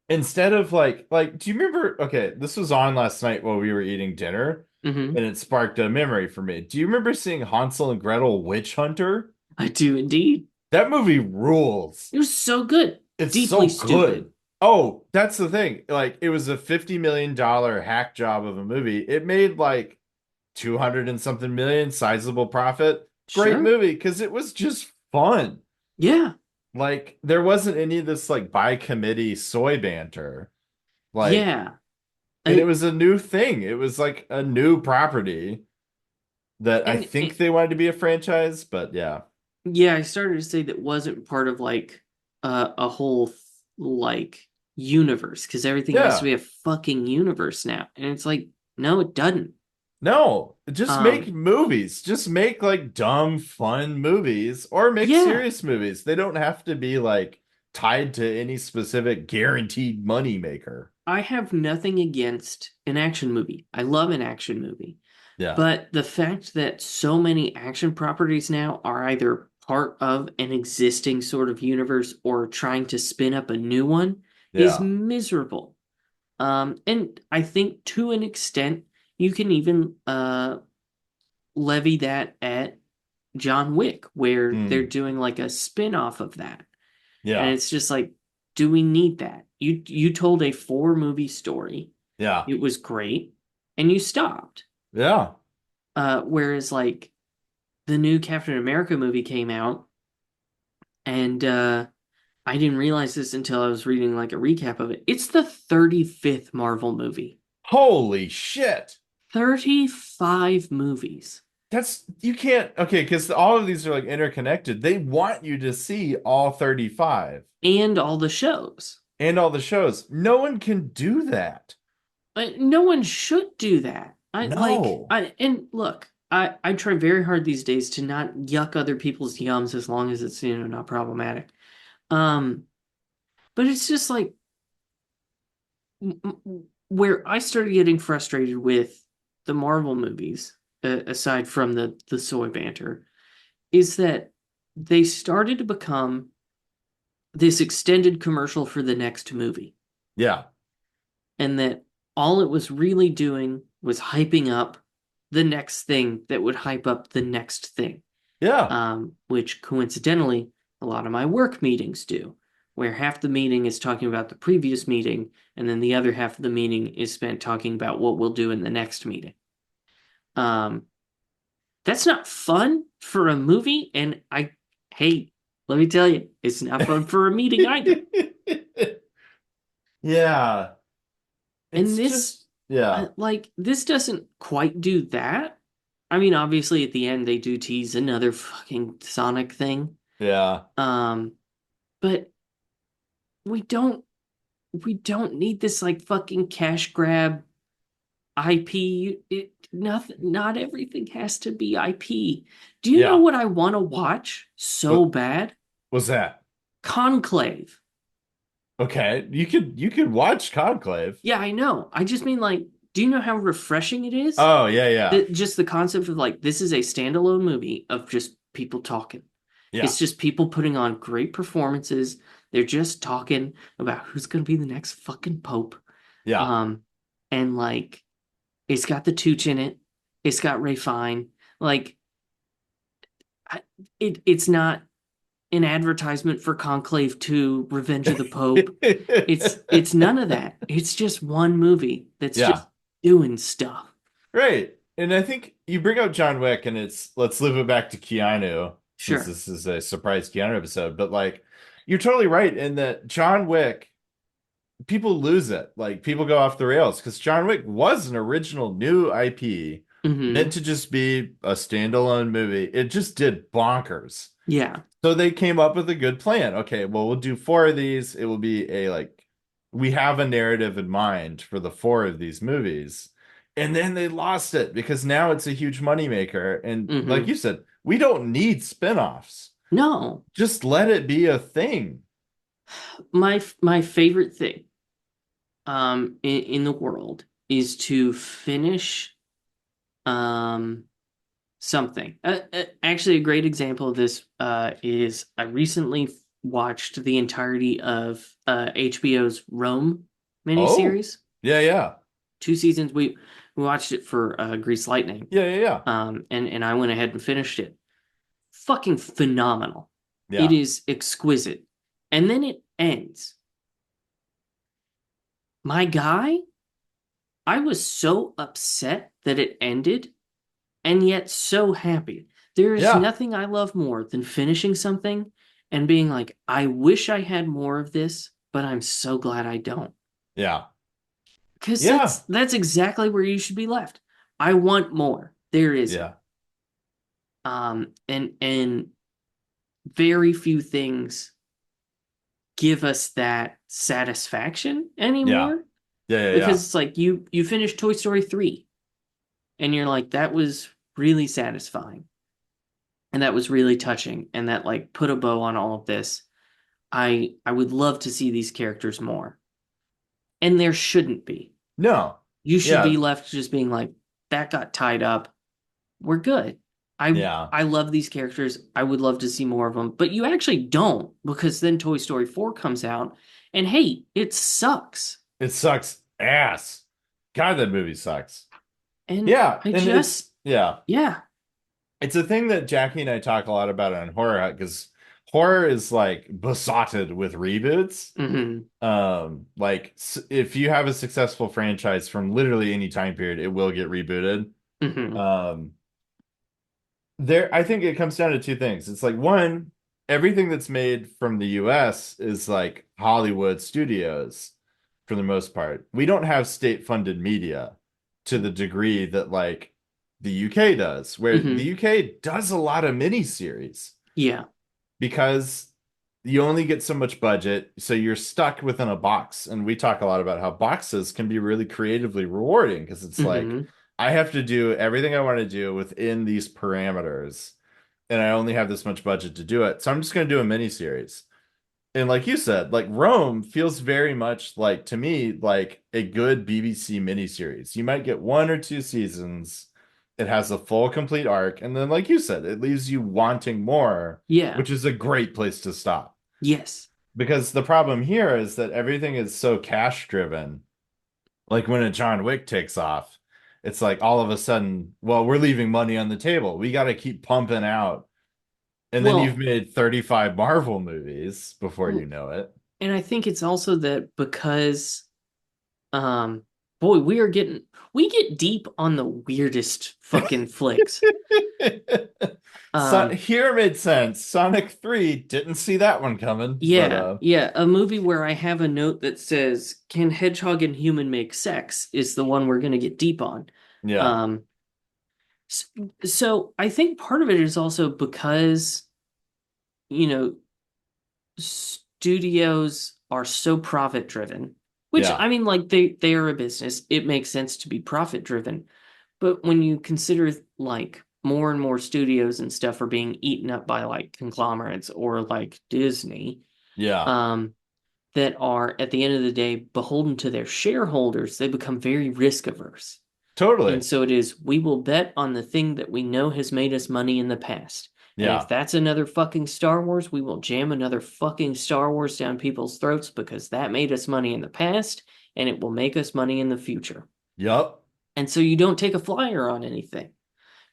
Instead of like, do you remember? Okay, this was on last night while we were eating dinner, Mm-hmm. and it sparked a memory for me. Do you remember seeing Hansel and Gretel Witch Hunter? I do indeed. That movie rules. It was so good. It's so Deeply good. stupid. Oh, that's the thing. Like, it was a $50 million hack job of a movie. It made like 200 and something million, sizable profit. Great Sure. movie because it was just fun. Yeah. Like, there wasn't any of this like by committee soy banter. Like, Yeah. and it I, was a new thing. It was like a new property that I and think they wanted to be a franchise, but yeah. yeah, I started to say that wasn't part of like a whole like universe because everything has to Yeah. be a fucking universe now. And it's like, no, it doesn't. No, just make Um, movies. Just make like dumb, fun movies or make yeah, serious movies. They don't have to be like tied to any specific guaranteed money maker. I have nothing against an action movie. I love an action movie. Yeah. But the fact that so many action properties now are either part of an existing sort of universe or trying to spin up a new one is Yeah. miserable. And I think to an extent, you can even levy that at John Wick, where they're Mm. doing like a spin-off of that. And Yeah. it's just like, do we need that? You told a four movie story. Yeah. It was great, and you stopped. Yeah. Whereas like the new Captain America movie came out, and I didn't realize this until I was reading like a recap of it. It's the 35th Marvel movie. Holy shit. 35 movies. That's you can't okay, because all of these are like interconnected. They want you to see all 35 And all the shows. and all the shows. No one can do that. No one should do that. No. And look, I try very hard these days to not yuck other people's yums as long as it's, not problematic. Um, but it's just like where I started getting frustrated with the Marvel movies, aside from the soy banter, is that they started to become this extended commercial for the next movie, Yeah. and that all it was really doing was hyping up the next thing that would hype up the next thing. Yeah. Which coincidentally, a lot of my work meetings do, where half the meeting is talking about the previous meeting, and then the other half of the meeting is spent talking about what we'll do in the next meeting. Um, that's not fun for a movie, and hey, let me tell you, it's not fun for a meeting either. Yeah. And It's just yeah. this doesn't quite do that. I mean, obviously, at the end they do tease another fucking Sonic thing. Yeah. Um, but we don't we don't need this like fucking cash grab IP. Not everything has to be IP. Do you know Yeah. what I want to watch so What bad? was that? Conclave. Okay. You could watch Conclave. Yeah, I know. I just mean like, do you know how refreshing it is? Oh, yeah, yeah. Just the concept of like this is a standalone movie of just people talking. Yeah. It's just people putting on great performances. They're just talking about who's going to be the next fucking pope. Yeah. Um, and like it's got the Tooch in it. It's got Ray Fine. Like it's not an advertisement for Conclave 2, Revenge of the Pope. It's none of that. It's just one movie that's Yeah. just doing stuff. Right. And I think you bring up John Wick, and it's let's live it back to Keanu, since Sure. this is a surprise Keanu episode. But like, you're totally right in that John Wick, people lose it. Like, people go off the rails because John Wick was an original new IP meant Hmm. to just be a standalone movie. It just did bonkers. Yeah. So they came up with a good plan. Okay, well, we'll do four of these. It will be a like, we have a narrative in mind for the four of these movies. And then they lost it because now it's a huge moneymaker. And like Hmm. you said, we don't need spin-offs. No. Just let it be a thing. My favorite thing in the world is to finish um something. Actually, a great example of this is I recently watched the entirety of HBO's Rome Oh, miniseries. yeah, yeah. 2 seasons. We watched it for Grease Lightning. Yeah, yeah, yeah. And I went ahead and finished it. Fucking phenomenal. It Yeah. is exquisite. And then it ends. My guy, I was so upset that it ended and yet so happy. There is Yeah. nothing I love more than finishing something and being like, I wish I had more of this, but I'm so glad I don't. Yeah. Because Yeah. that's exactly where you should be left. I want more. There isn't. Yeah. And very few things give us that satisfaction Yeah. anymore. Yeah, yeah, yeah. Because it's like you finish Toy Story 3 and you're like, that was really satisfying. And that was really touching. And that like put a bow on all of this. I would love to see these characters more. And there shouldn't be. No. You should be Yeah. left just being like, that got tied up. We're good. I Yeah. I love these characters. I would love to see more of them, but you actually don't because then Toy Story 4 comes out and hey, it sucks. It sucks ass. God, that movie sucks. And Yeah, I and it's just yeah, yeah. it's a thing that Jackie and I talk a lot about on horror because horror is like besotted with reboots. Mhm. Like if you have a successful franchise from literally any time period, it will get rebooted. Mhm. Um, there, I think it comes down to two things. It's like one, everything that's made from the US is like Hollywood studios for the most part. We don't have state-funded media to the degree that like the UK does, where the Mhm. UK does a lot of miniseries Yeah. because you only get so much budget, so you're stuck within a box. And we talk a lot about how boxes can be really creatively rewarding because it's like Mhm. I have to do everything I want to do within these parameters, and I only have this much budget to do it. So I'm just going to do a mini series. And like you said, like Rome feels very much like to me like a good BBC miniseries. You might get one or two seasons. It has a full complete arc, and then like you said, it leaves you wanting more, Yeah. which is a great place to stop. Yes. Because the problem here is that everything is so cash driven. Like when a John Wick takes off, it's like all of a sudden, well, we're leaving money on the table. We got to keep pumping out. And then you've Well, made 35 Marvel movies before you well, know it. and I think it's also that because um boy, we get deep on the weirdest fucking flicks. So Um here made sense. Sonic 3 didn't see that one coming, but yeah, a movie where I have a note that says, "Can hedgehog and human make sex?" is the one we're going to get deep on. yeah. Um, so I think part of it is also because, you know, studios are so profit driven, which Yeah. I mean, like they are a business. It makes sense to be profit driven. But when you consider like more and more studios and stuff are being eaten up by like conglomerates or like Disney, Yeah. um, that are at the end of the day beholden to their shareholders, they become very risk averse. And Totally. so it is, we will bet on the thing that we know has made us money in the past. And if Yeah. that's another fucking Star Wars, we will jam another fucking Star Wars down people's throats because that made us money in the past and it will make us money in the future. Yup. And so you don't take a flyer on anything.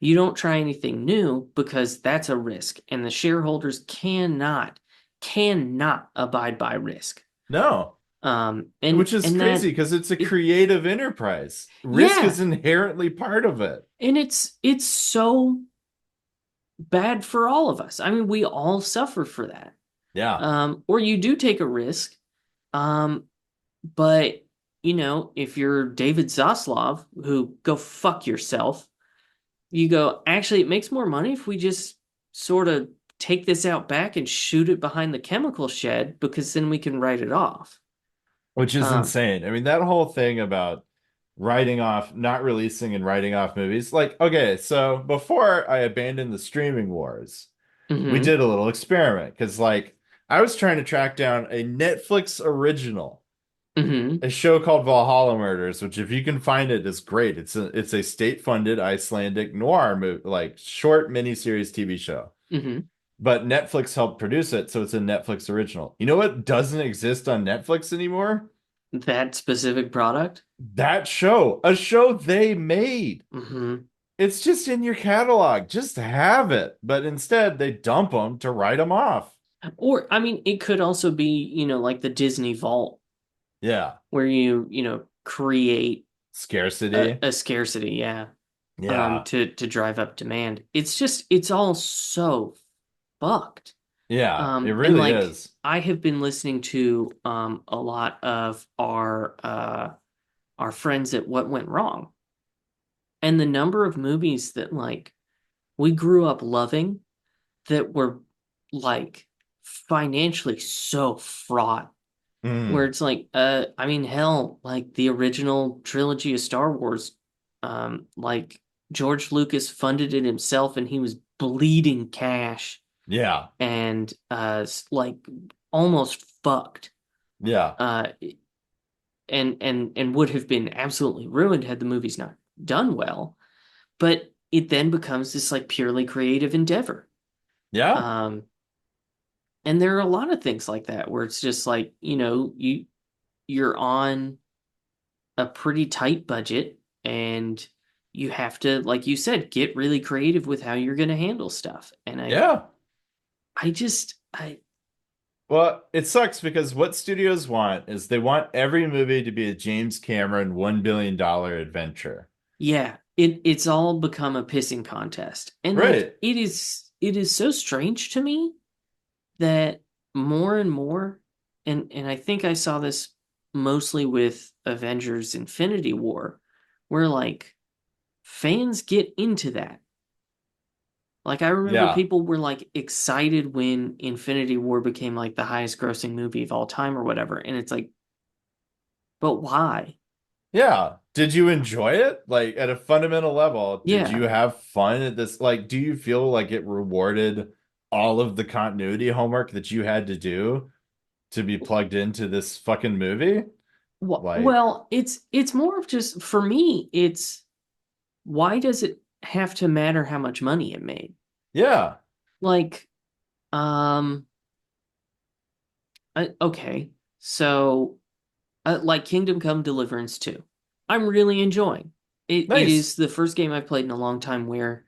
You don't try anything new because that's a risk. And the shareholders cannot abide by risk. No. Which is And crazy that because it's a it creative enterprise. Risk yeah, is inherently part of it. and it's so bad for all of us. I mean, we all suffer for that. Yeah. Or you do take a risk, um, but if you're David Zaslav, who go fuck yourself, you go, actually, it makes more money if we just sort of take this out back and shoot it behind the chemical shed because then we can write it off. Which is Um, insane. I mean, that whole thing about writing off, not releasing and writing off movies. Like, okay, so before I abandoned the streaming wars, we mhm, did a little experiment because, like, I was trying to track down a Netflix original, mhm, a show called Valhalla Murders, which if you can find it is great. It's a state-funded Icelandic noir movie, like short miniseries TV show. mhm. But Netflix helped produce it, so it's a Netflix original. You know what doesn't exist on Netflix anymore? That specific product. That show, a show they made. Mhm. It's just in your catalog. Just have it. But instead, they dump them to write them off. Or, I mean, it could also be, like the Disney Vault, Yeah. where you create Scarcity. a scarcity, yeah, Yeah. to drive up demand. It's all so fucked. Yeah. It And really like is. I have been listening to a lot of our friends at What Went Wrong, and the number of movies that like we grew up loving that were like financially so fraught, where Mm. it's like I mean, hell, like the original trilogy of Star Wars, like George Lucas funded it himself and he was bleeding cash Yeah. and like almost fucked, Yeah. uh and would have been absolutely ruined had the movies not done well. But it then becomes this like purely creative endeavor. Yeah. um and there are a lot of things like that where it's just like, you're on a pretty tight budget and you have to, like you said, get really creative with how you're going to handle stuff. And Yeah. I Well, it sucks because what studios want is they want every movie to be a James Cameron $1 billion adventure. yeah, it's all become a pissing contest. And like Right. it is so strange to me that more and more, and I think I saw this mostly with Avengers Infinity War, where like fans get into that. Like I remember Yeah. people were like excited when Infinity War became like the highest grossing movie of all time or whatever. And it's like, but why? Yeah. Did you enjoy it? Like at a fundamental level, did you Yeah. have fun at this? Like, do you feel like it rewarded all of the continuity homework that you had to do to be plugged into this fucking movie? Like, Well, it's more of just for me, it's why does it have to matter how much money it made? yeah. Like, um, okay. So like Kingdom Come Deliverance 2. I'm really enjoying. It Nice. is the first game I've played in a long time where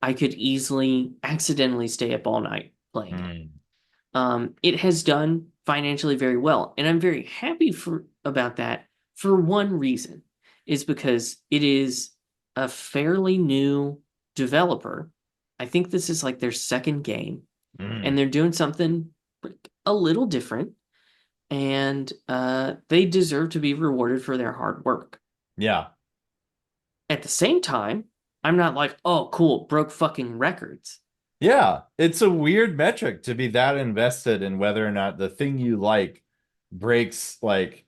I could easily accidentally stay up all night playing it. Mm. It has done financially very well, and I'm very happy for about that for one reason, is because it is a fairly new developer. I think this is like their second game, and Mm. they're doing something a little different, and they deserve to be rewarded for their hard work. Yeah. At the same time, I'm not like, oh, cool, broke fucking records. Yeah. It's a weird metric to be that invested in whether or not the thing you like breaks, like,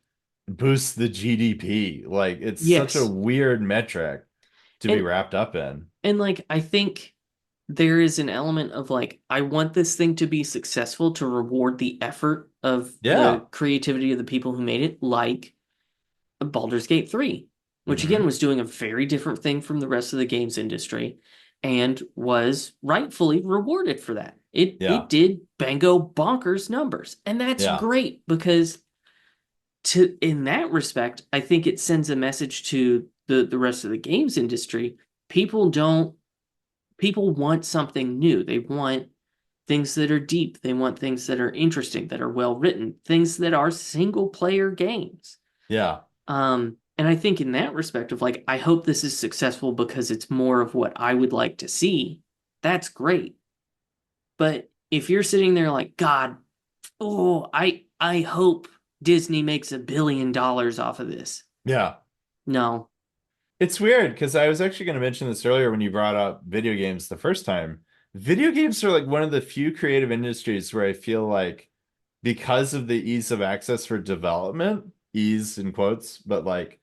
boosts the GDP. Like, it's such a Yes, weird metric to be and wrapped up in. like I think there is an element of like I want this thing to be successful to reward the effort of Yeah. the creativity of the people who made it, like Baldur's Gate 3, which again Hmm. was doing a very different thing from the rest of the games industry and was rightfully rewarded for that. It Yeah. did bango bonkers numbers, and that's Yeah. great because to in that respect, I think it sends a message to the rest of the games industry. People don't people want something new. things that are deep. They want things that are interesting, that are well written, things that are single player games. Yeah. And I think in that respect of like, I hope this is successful because it's more of what I would like to see. That's great. But if you're sitting there like, God, oh, I hope Disney makes $1 billion off of this. Yeah. No. It's weird because I was actually going to mention this earlier when you brought up video games the first time. Video games are like one of the few creative industries where I feel like because of the ease of access for development, ease in quotes, but like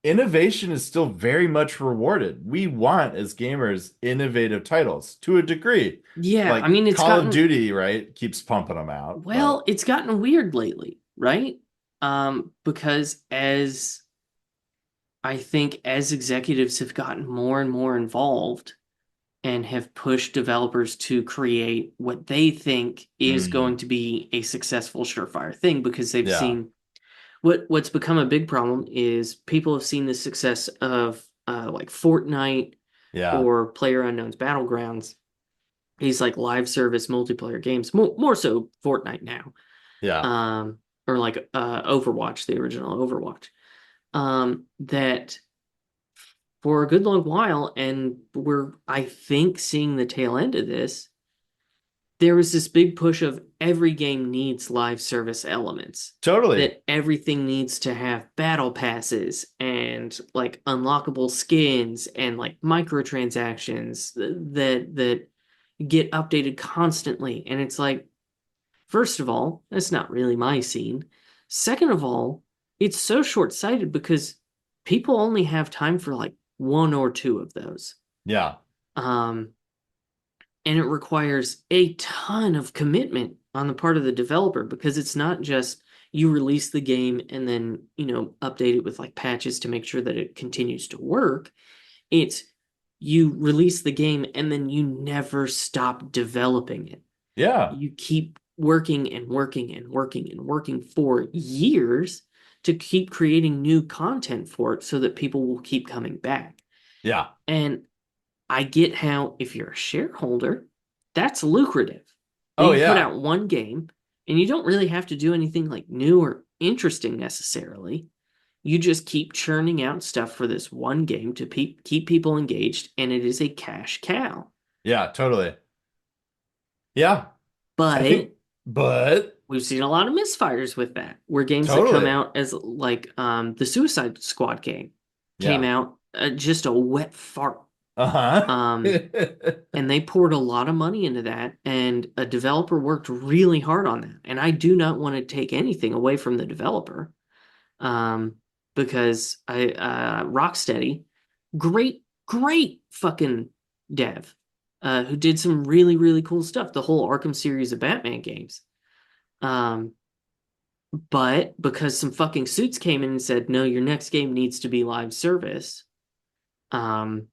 innovation is still very much rewarded. We want as gamers innovative titles to a degree. Yeah, I Like mean it's Call of gotten Duty, right? Keeps pumping them out, well, but it's gotten weird lately, right? Because as I think as executives have gotten more and more involved and have pushed developers to create what they think is mm, going to be a successful surefire thing because they've yeah, seen what's become a big problem is people have seen the success of like Fortnite yeah, or PlayerUnknown's Battlegrounds, these like live service multiplayer games, more so Fortnite now, yeah, or like Overwatch, the original Overwatch, that for a good long while, and we're I think seeing the tail end of this. There was this big push of every game needs live service elements. totally. That everything needs to have battle passes and like unlockable skins and like microtransactions that get updated constantly. And it's like, first of all, that's not really my scene. Second of all, it's so short-sighted because people only have time for like one or two of those. Yeah, Um, and it requires a ton of commitment on the part of the developer because it's not just you release the game and then, update it with like patches to make sure that it continues to work. It's you release the game and then you never stop developing it. yeah, You keep working and working and working and working for years to keep creating new content for it so that people will keep coming back. yeah. And I get how, if you're a shareholder, that's lucrative. That Oh you put yeah. out one game and you don't really have to do anything like new or interesting necessarily. You just keep churning out stuff for this one game to keep people engaged, and it is a cash cow. Yeah, totally. Yeah. I think But but we've seen a lot of misfires with that, where games that come totally. out as like the Suicide Squad game came Yeah. out just a wet fart. Uh-huh. Um, and they poured a lot of money into that, and a developer worked really hard on that. And I do not want to take anything away from the developer, um, because I Rocksteady, great fucking dev, who did some really really cool stuff. The whole Arkham series of Batman games. Um, but because some fucking suits came in and said, no, your next game needs to be live service, um,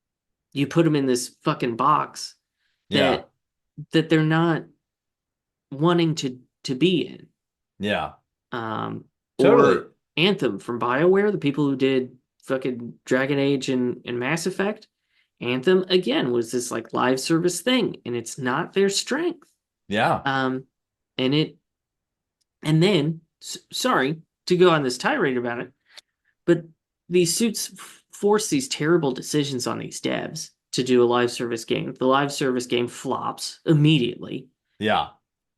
you put them in this fucking box Yeah. that they're not wanting to be in. Yeah. Um, Totally. or Anthem from BioWare, the people who did fucking Dragon Age and Mass Effect. Anthem again was this like live service thing, and it's not their strength. Yeah. Um, and it and then sorry to go on this tirade about it, but these suits force these terrible decisions on these devs to do a live service game. The live service game flops immediately, Yeah.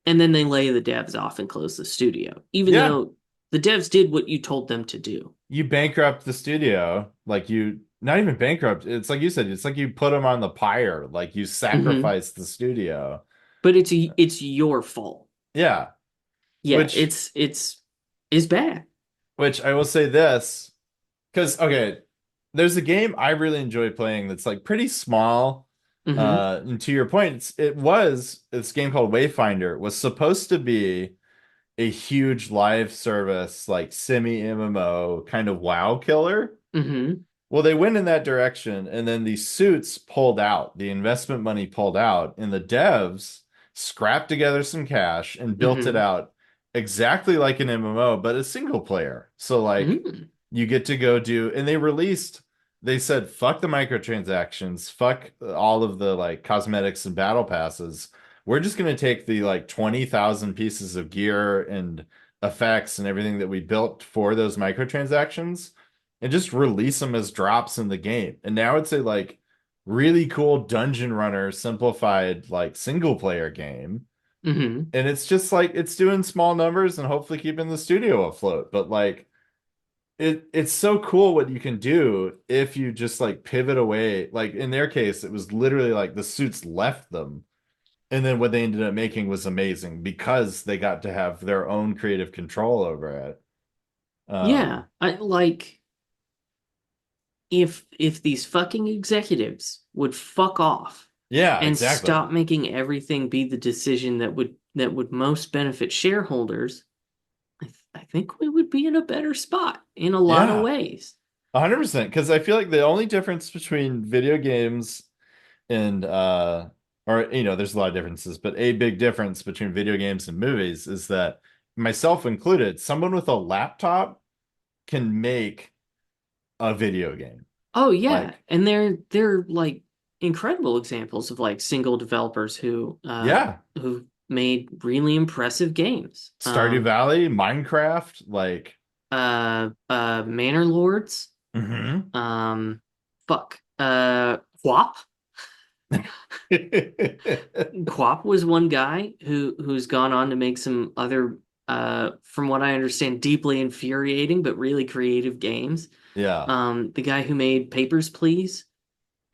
and then they lay the devs off and close the studio, even Yeah. though the devs did what you told them to do. You bankrupt the studio, like you not even bankrupt. It's like you said, it's like you put them on the pyre, like you Mm-hmm. sacrifice the studio. But it's your fault. Yeah. Yeah, Which it's bad. which I will say this, because okay, there's a game I really enjoy playing that's like pretty small. Mm-hmm. And to your point, it was this game called Wayfinder was supposed to be a huge live service, like semi MMO kind of WoW killer. Mm-hmm. Well, they went in that direction, and then the suits pulled out, the investment money pulled out, and the devs scrapped together some cash and built it Mm-hmm. out exactly like an MMO, but a single player. So, like, Mm-hmm. you get to go do, and they said, fuck the microtransactions, fuck all of the like cosmetics and battle passes. we're just going to take the like 20,000 pieces of gear and effects and everything that we built for those microtransactions and just release them as drops in the game. And now it's a like really cool dungeon runner simplified like single player game. Hmm. And it's just like it's doing small numbers and hopefully keeping the studio afloat. But like it's so cool what you can do if you just like pivot away. Like in their case, it was literally like the suits left them. And then what they ended up making was amazing because they got to have their own creative control over it. Yeah, Um, I like if these fucking executives would fuck off yeah, and exactly. stop making everything be the decision that would most benefit shareholders, I think we would be in a better spot in a lot of Yeah, ways. 100%. Because I feel like the only difference between video games and or there's a lot of differences, but a big difference between video games and movies is that myself included, someone with a laptop can make a video game. Oh yeah, Like, and they're like incredible examples of like single developers yeah, who made really impressive games. Stardew Valley, Minecraft, like, Manor Lords, mhm. um, fuck, Quap. Quap was one guy who's gone on to make some other, from what I understand, deeply infuriating but really creative games. Yeah. The guy who made Papers, Please,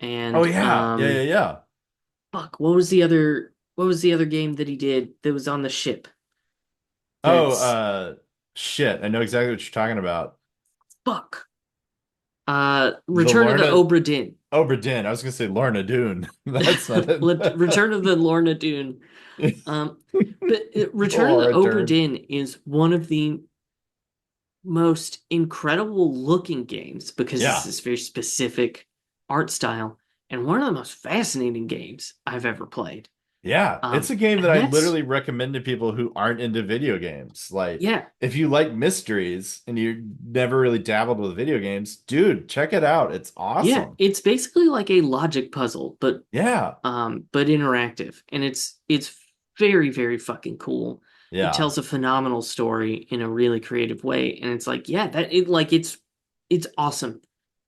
Oh and yeah. Yeah, yeah, yeah. fuck, what was the other game that he did that was on the ship? Oh, That's shit. I know exactly what you're talking about. fuck. The Return of the Lorna Obra Dinn. Obra Dinn. I was gonna say Lorna Doone. That's not Return of the Lorna Doone. it. Um, but Return of the Laura Obra Dern. Dinn is one of the most incredible looking games because it's Yeah. this very specific art style and one of the most fascinating games I've ever played. Yeah, it's a game that And I that's literally recommend to people who aren't into video games. Like, yeah, if you like mysteries and you never really dabbled with video games, dude, check it out. It's yeah, awesome. it's basically like a logic puzzle, Yeah. but interactive, and it's very very fucking cool. It Yeah. tells a phenomenal story in a really creative way, and it's like yeah, it's awesome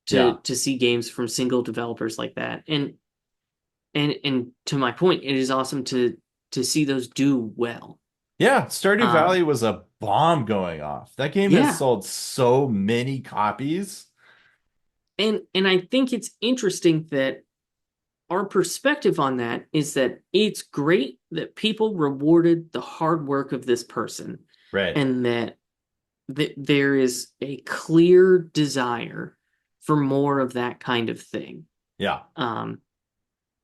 Yeah. to see games from single developers like that, and to my point, it is awesome to see those do well. Yeah. Stardew Um, Valley was a bomb going off. That game has yeah, sold so many copies. and I think it's interesting that our perspective on that is that it's great that people rewarded the hard work of this person, Right. and that there is a clear desire for more of that kind of thing. Yeah. Um,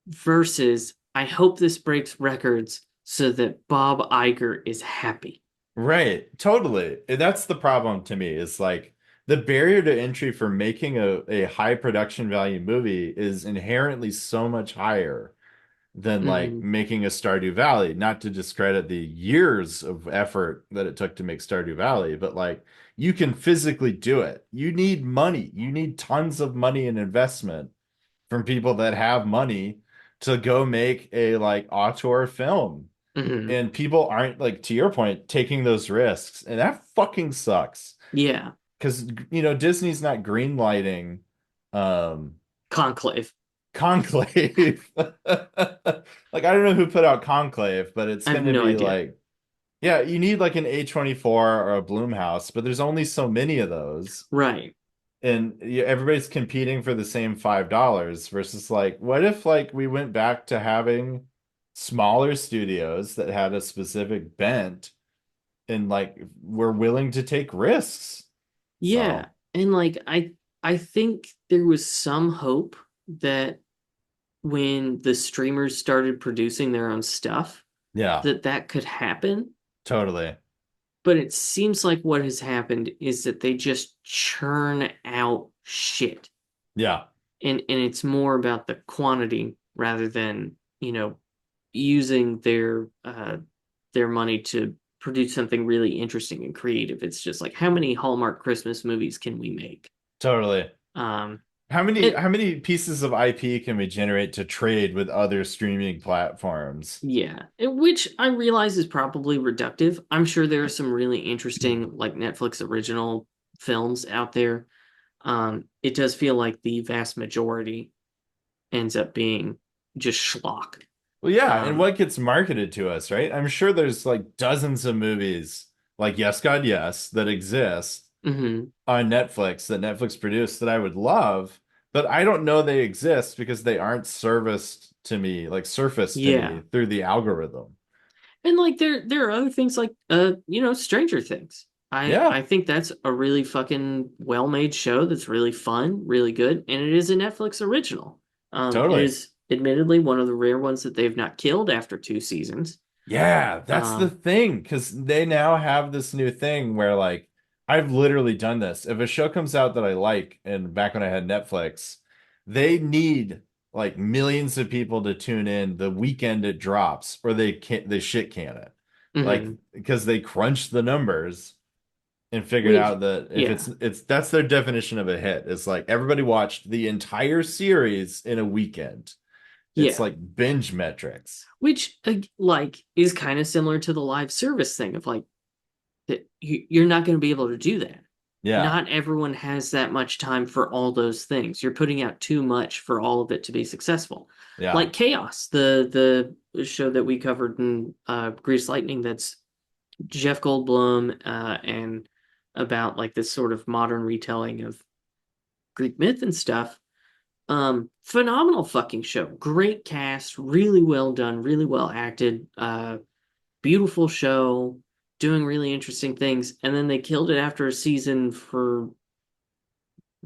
versus, I hope this breaks records so that Bob Iger is happy. Right. Totally. And that's the problem to me is like the barrier to entry for making a high production value movie is inherently so much higher than like Mm-hmm. making a Stardew Valley. Not to discredit the years of effort that it took to make Stardew Valley, but like you can physically do it. You need money. You need tons of money and investment from people that have money to go make a like auteur film. Mm-hmm. And people aren't like to your point taking those risks. And that fucking sucks. Yeah, Because Disney's not greenlighting um Conclave. Conclave. Like I don't know who put out Conclave, but it's I have going to no be idea. like, yeah, you need like an A24 or a Bloomhouse, but there's only so many of those. Right. And everybody's competing for the same $5 versus like, what if like we went back to having smaller studios that had a specific bent and like were willing to take risks? Yeah, So, and like I think there was some hope that when the streamers started producing their own stuff yeah, that could happen, totally. but it seems like what has happened is that they just churn out shit. Yeah. And it's more about the quantity rather than, using their money to produce something really interesting and creative. It's just like how many Hallmark Christmas movies can we make? Totally. Um It, how many pieces of IP can we generate to trade with other streaming platforms? yeah, which I realize is probably reductive. I'm sure there are some really interesting like Netflix original films out there. It does feel like the vast majority ends up being just schlock. Well, yeah, and Um, what gets marketed to us, right? I'm sure there's like dozens of movies like Yes, God, Yes that exist mhm. on Netflix that Netflix produced that I would love, but I don't know they exist because they aren't serviced to me, like surfaced to me Yeah. through the algorithm. And like there are other things like Stranger Things. Yeah, I think that's a really fucking well-made show that's really fun, really good, and it is a Netflix original. It totally. is admittedly one of the rare ones that they've not killed after 2 seasons. Yeah, that's the Um, thing because they now have this new thing where like I've literally done this. If a show comes out that I like, and back when I had Netflix, they need like millions of people to tune in the weekend it drops, or they shit can it. Like mhm. because they crunched the numbers and figured Which out that if yeah, it's that's their definition of a hit. It's like everybody watched the entire series in a weekend. It's yeah. like binge metrics. Which like is kind of similar to the live service thing of like that you're not going to be able to do that. Yeah. Not everyone has that much time for all those things. You're putting out too much for all of it to be successful. Yeah. Like Chaos, the show that we covered in Grease Lightning, that's Jeff Goldblum and about like this sort of modern retelling of Greek myth and stuff. Phenomenal fucking show. Great cast, really well done, really well acted. Beautiful show, doing really interesting things, and then they killed it after a season for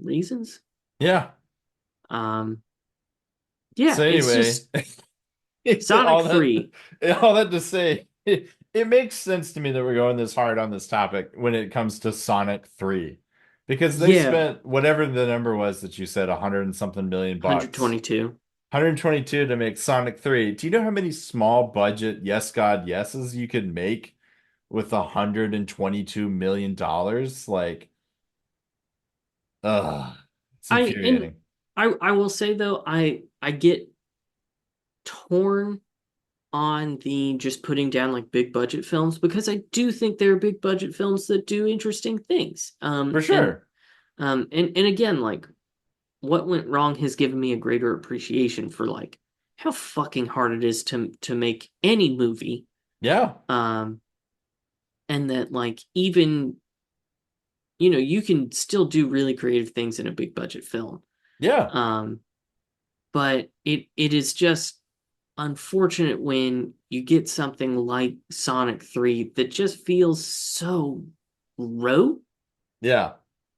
reasons. Yeah. Um, yeah, So it's anyway, just Sonic all that 3. all that to say, it makes sense to me that we're going this hard on this topic when it comes to Sonic 3. Because they Yeah, spent whatever the number was that you said, 100 and something million bucks. 122. 122 to make Sonic 3. Do you know how many small budget Yes God Yeses you could make with $122 million? Like, ugh, it's I and infuriating. I will say though, I get torn on the just putting down like big budget films because I do think there are big budget films that do interesting things. For sure. And again, like what went wrong has given me a greater appreciation for like how fucking hard it is to make any movie. Yeah. Um, and that like even you can still do really creative things in a big budget film. Yeah. Um, but it is just unfortunate when you get something like Sonic 3 that just feels so rote Yeah.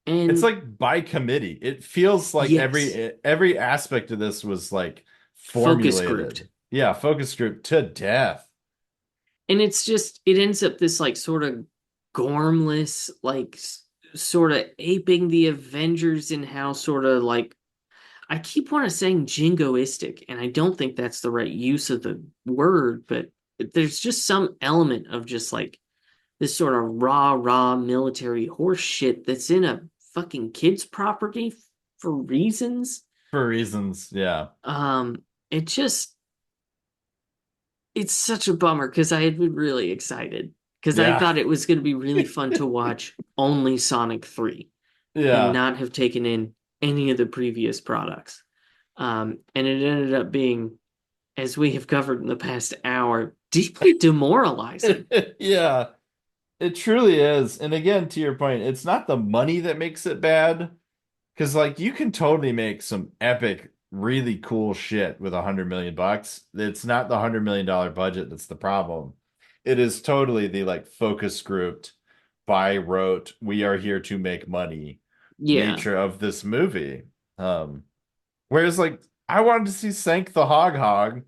It's and like by committee. It feels like yes, every aspect of this was like focus grouped. formulated. Yeah, focus group to death. And it's just it ends up this like sort of gormless like sort of aping the Avengers in how sort of like I keep wanting to saying jingoistic, and I don't think that's the right use of the word, but there's just some element of just like this sort of rah military horse shit that's in a fucking kid's property for reasons. For reasons. Yeah. Um, it just it's such a bummer because I had been really excited because I Yeah. thought it was going to be really fun to watch only Sonic 3 and Yeah. not have taken in any of the previous products. And it ended up being, as we have covered in the past hour, deeply demoralizing. Yeah. It truly is. And again, to your point, it's not the money that makes it bad. Because like you can totally make some epic, really cool shit with 100 million bucks. It's not the $100 million budget that's the problem. It is totally the like focus grouped, by rote, we are here to make money Yeah. nature of this movie. Um, whereas like I wanted to see Sank the Hog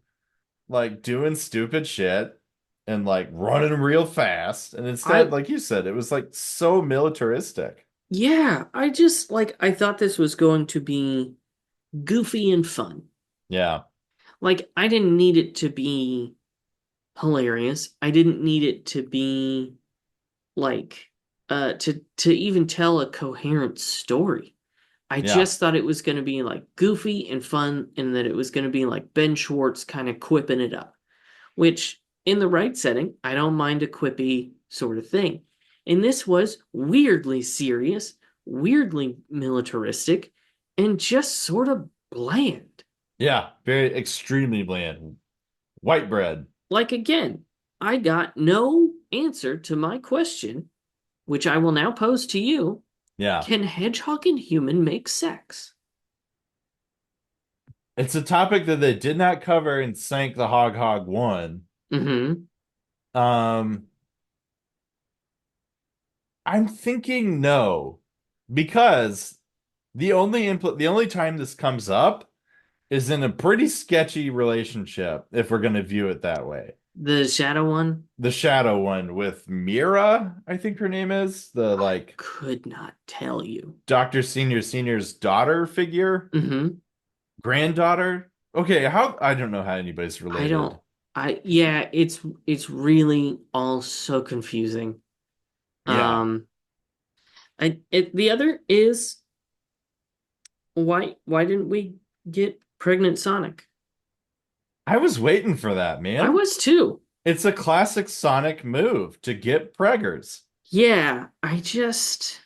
like doing stupid shit and like running real fast. And instead, I like you said, it was like so militaristic. yeah, I just like I thought this was going to be goofy and fun. Yeah. Like I didn't need it to be hilarious. I didn't need it to be like to even tell a coherent story. I Yeah. just thought it was going to be like goofy and fun, and that it was going to be like Ben Schwartz kind of quipping it up, which in the right setting, I don't mind a quippy sort of thing. And this was weirdly serious, weirdly militaristic, and just sort of bland. Yeah. Very extremely bland. White bread. Like, again, I got no answer to my question, which I will now pose to you. Yeah. Can hedgehog and human make sex? It's a topic that they did not cover in Sank the Hog Hog 1. Mm-hmm. Um, I'm thinking no, because the only time this comes up is in a pretty sketchy relationship, if we're going to view it that way. The shadow one? The shadow one with Mira, I think her name is, the I like could not tell you. Dr. Senior's daughter figure, Mm-hmm. granddaughter. Okay, how I don't know how anybody's I related. don't yeah, it's really all so confusing. Yeah. Um the other is why didn't we get pregnant Sonic? I was waiting for that, I man. was too. It's a classic Sonic move to get preggers. Yeah, I just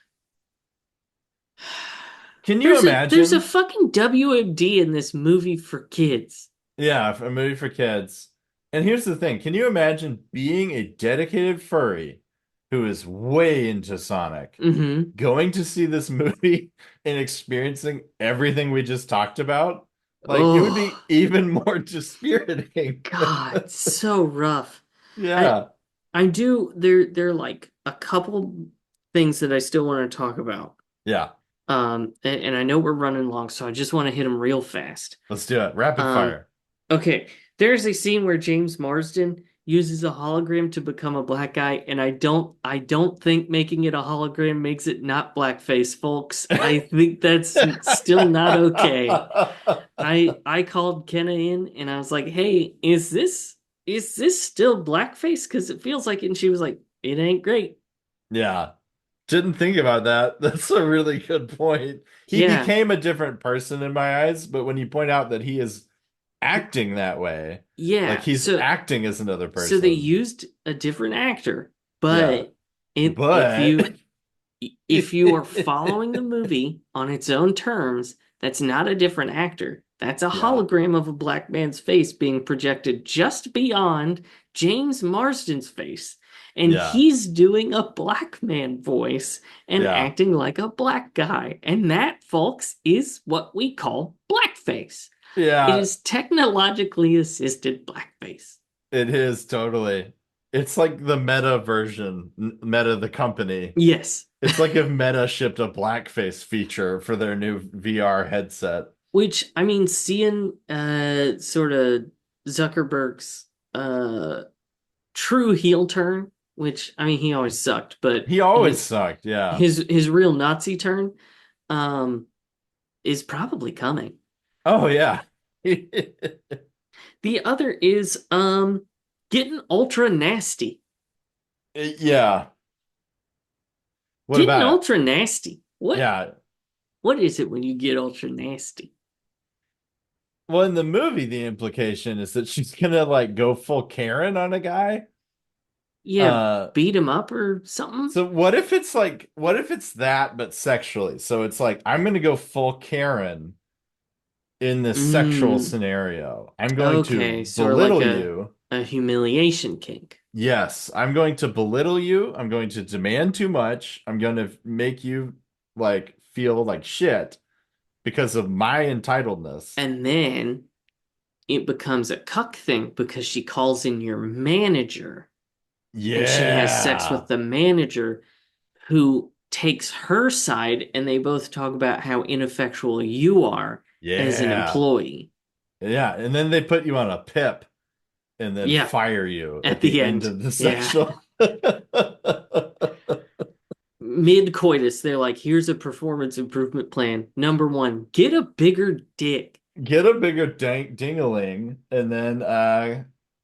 Can you there's a imagine? fucking WMD in this movie for kids. Yeah, a movie for kids. And here's the thing, can you imagine being a dedicated furry who is way into Sonic, Mm-hmm. going to see this movie and experiencing everything we just talked about? Like, it would Oh be even more dispiriting. God, so rough. I Yeah. I do there are like a couple things that I still want to talk about. Yeah. And I know we're running long, so I just want to hit them real fast. Let's do it. Rapid Um, fire. okay, there's a scene where James Marsden uses a hologram to become a black guy, and I don't think making it a hologram makes it not blackface, folks. I think that's still not okay. I called Kenna in and I was like, "Hey, is this still blackface? Because it feels like it." And she was like, "It ain't great." Yeah. Didn't think about that. That's a really good point. He Yeah, became a different person in my eyes, but when you point out that he is acting that way, like yeah. he's So acting as another so they person. used a different actor, Yeah. but if But you are following the movie on its own terms, that's not a different actor. That's a yeah. hologram of a black man's face being projected just beyond James Marsden's face. And Yeah. he's doing a black man voice and Yeah. acting like a black guy. And that, folks, is what we call blackface. It Yeah, is technologically assisted blackface. it is totally. It's like the Meta version, Meta the company. Yes. It's like if Meta shipped a blackface feature for their new VR headset. Which I mean, seeing sort of Zuckerberg's true heel turn, which I mean he always sucked, but He always his sucked, yeah. his real Nazi turn um is probably coming. Oh yeah. The other is getting ultra nasty. Yeah. What Getting about it? ultra nasty. Yeah. What is it when you get ultra nasty? Well, in the movie, the implication is that she's gonna like go full Karen on a guy. Yeah, Uh, beat him up or something? so what if it's like, what if it's that, but sexually? So it's like, I'm gonna go full Karen in this sexual Mm, scenario. I'm going to okay, sort of like belittle you. a humiliation kink. Yes, I'm going to belittle you. I'm going to demand too much. I'm going to make you like feel like shit because of my entitledness. And then it becomes a cuck thing because she calls in your manager and she has sex with Yeah. the manager who takes her side and they both talk about how ineffectual you are as an Yeah. employee. Yeah. And then they put you on a pip and then Yeah, fire you at at the the end end. of the Yeah. sexual. Mid coitus, they're like, here's a performance improvement plan. Number one, get a bigger dick. Get a bigger dingaling, and then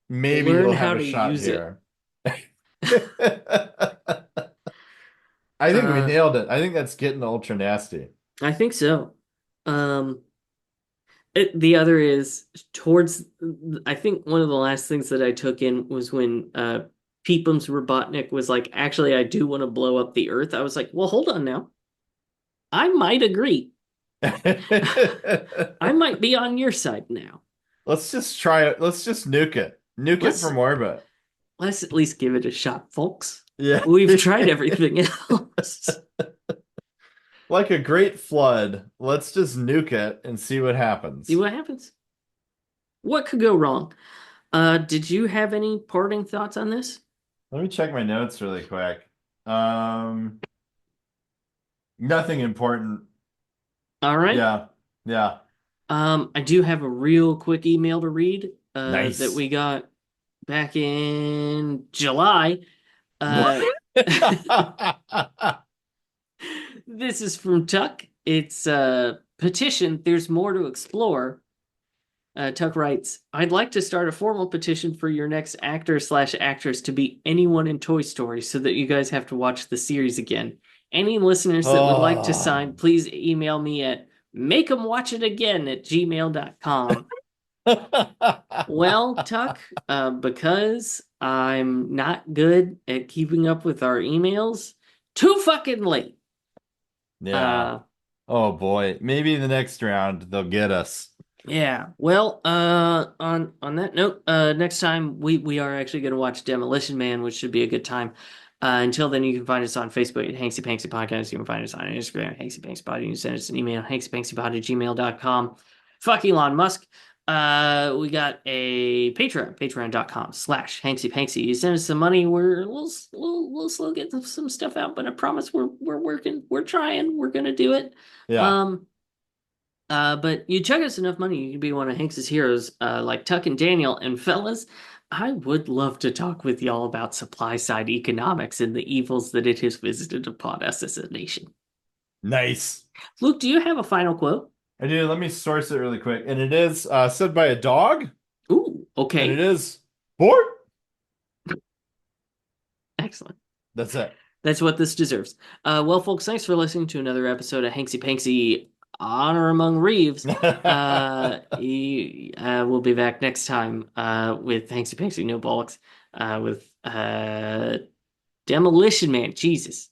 maybe Learn you'll have how a to shot use it. here. I think we Uh, nailed it. I think that's getting ultra nasty. I think so. Um, the other is towards, I think one of the last things that I took in was when Peepums Robotnik was like, actually, I do want to blow up the Earth. I was like, well, hold on now. I might agree. I might be on your side now. Let's just try it. Let's just nuke it. Nuke it Let's from orbit. let's at least give it a shot, folks. Yeah. We've tried everything else. Like a great flood. Let's just nuke it and see what See happens. what happens. What could go wrong? Did you have any parting thoughts on this? Let me check my notes really quick. Um, Nothing important. All right. Yeah. Yeah. I do have a real quick email to read that Nice. we got back in July. What? Uh, this is from Tuck. It's a petition. There's more to explore. Tuck writes, I'd like to start a formal petition for your next actor slash actress to be anyone in Toy Story so that you guys have to watch the series again. Any listeners that would like to Oh. sign, please email me at makeemwatchitagain@gmail.com. Well, Tuck, because I'm not good at keeping up with our emails, too fucking late. Yeah. Uh, Oh boy. Maybe the next round they'll get us. yeah. Well, on that note, next time we are actually going to watch Demolition Man, which should be a good time. Until then, you can find us on Facebook at Hanksy Panksy Podcast. You can find us on Instagram, Hanksy Panksy Pod. You can send us an email, hanksypanksypod@gmail.com. Fuck Elon Musk. We got a Patreon, patreon.com/Hanksy Panksy. You send us some money, we'll slow get some stuff out, but I promise we're working, we're trying, we're gonna do it. Yeah. Um, but you chug us enough money, you can be one of Hanks's heroes, like Tuck and Daniel. And fellas, I would love to talk with y'all about supply side economics and the evils that it has visited upon us as a nation. Nice. Luke, do you have a final quote? I do. Let me source it really quick. And it is said by a dog, Ooh, and it okay. is Bort. Excellent. That's it. That's what this deserves. Well, folks, thanks for listening to another episode of Hanksy Panksy Honor Among Reeves. We'll be back next time with Hanksy Panksy No Bollocks with Demolition Man. Jesus.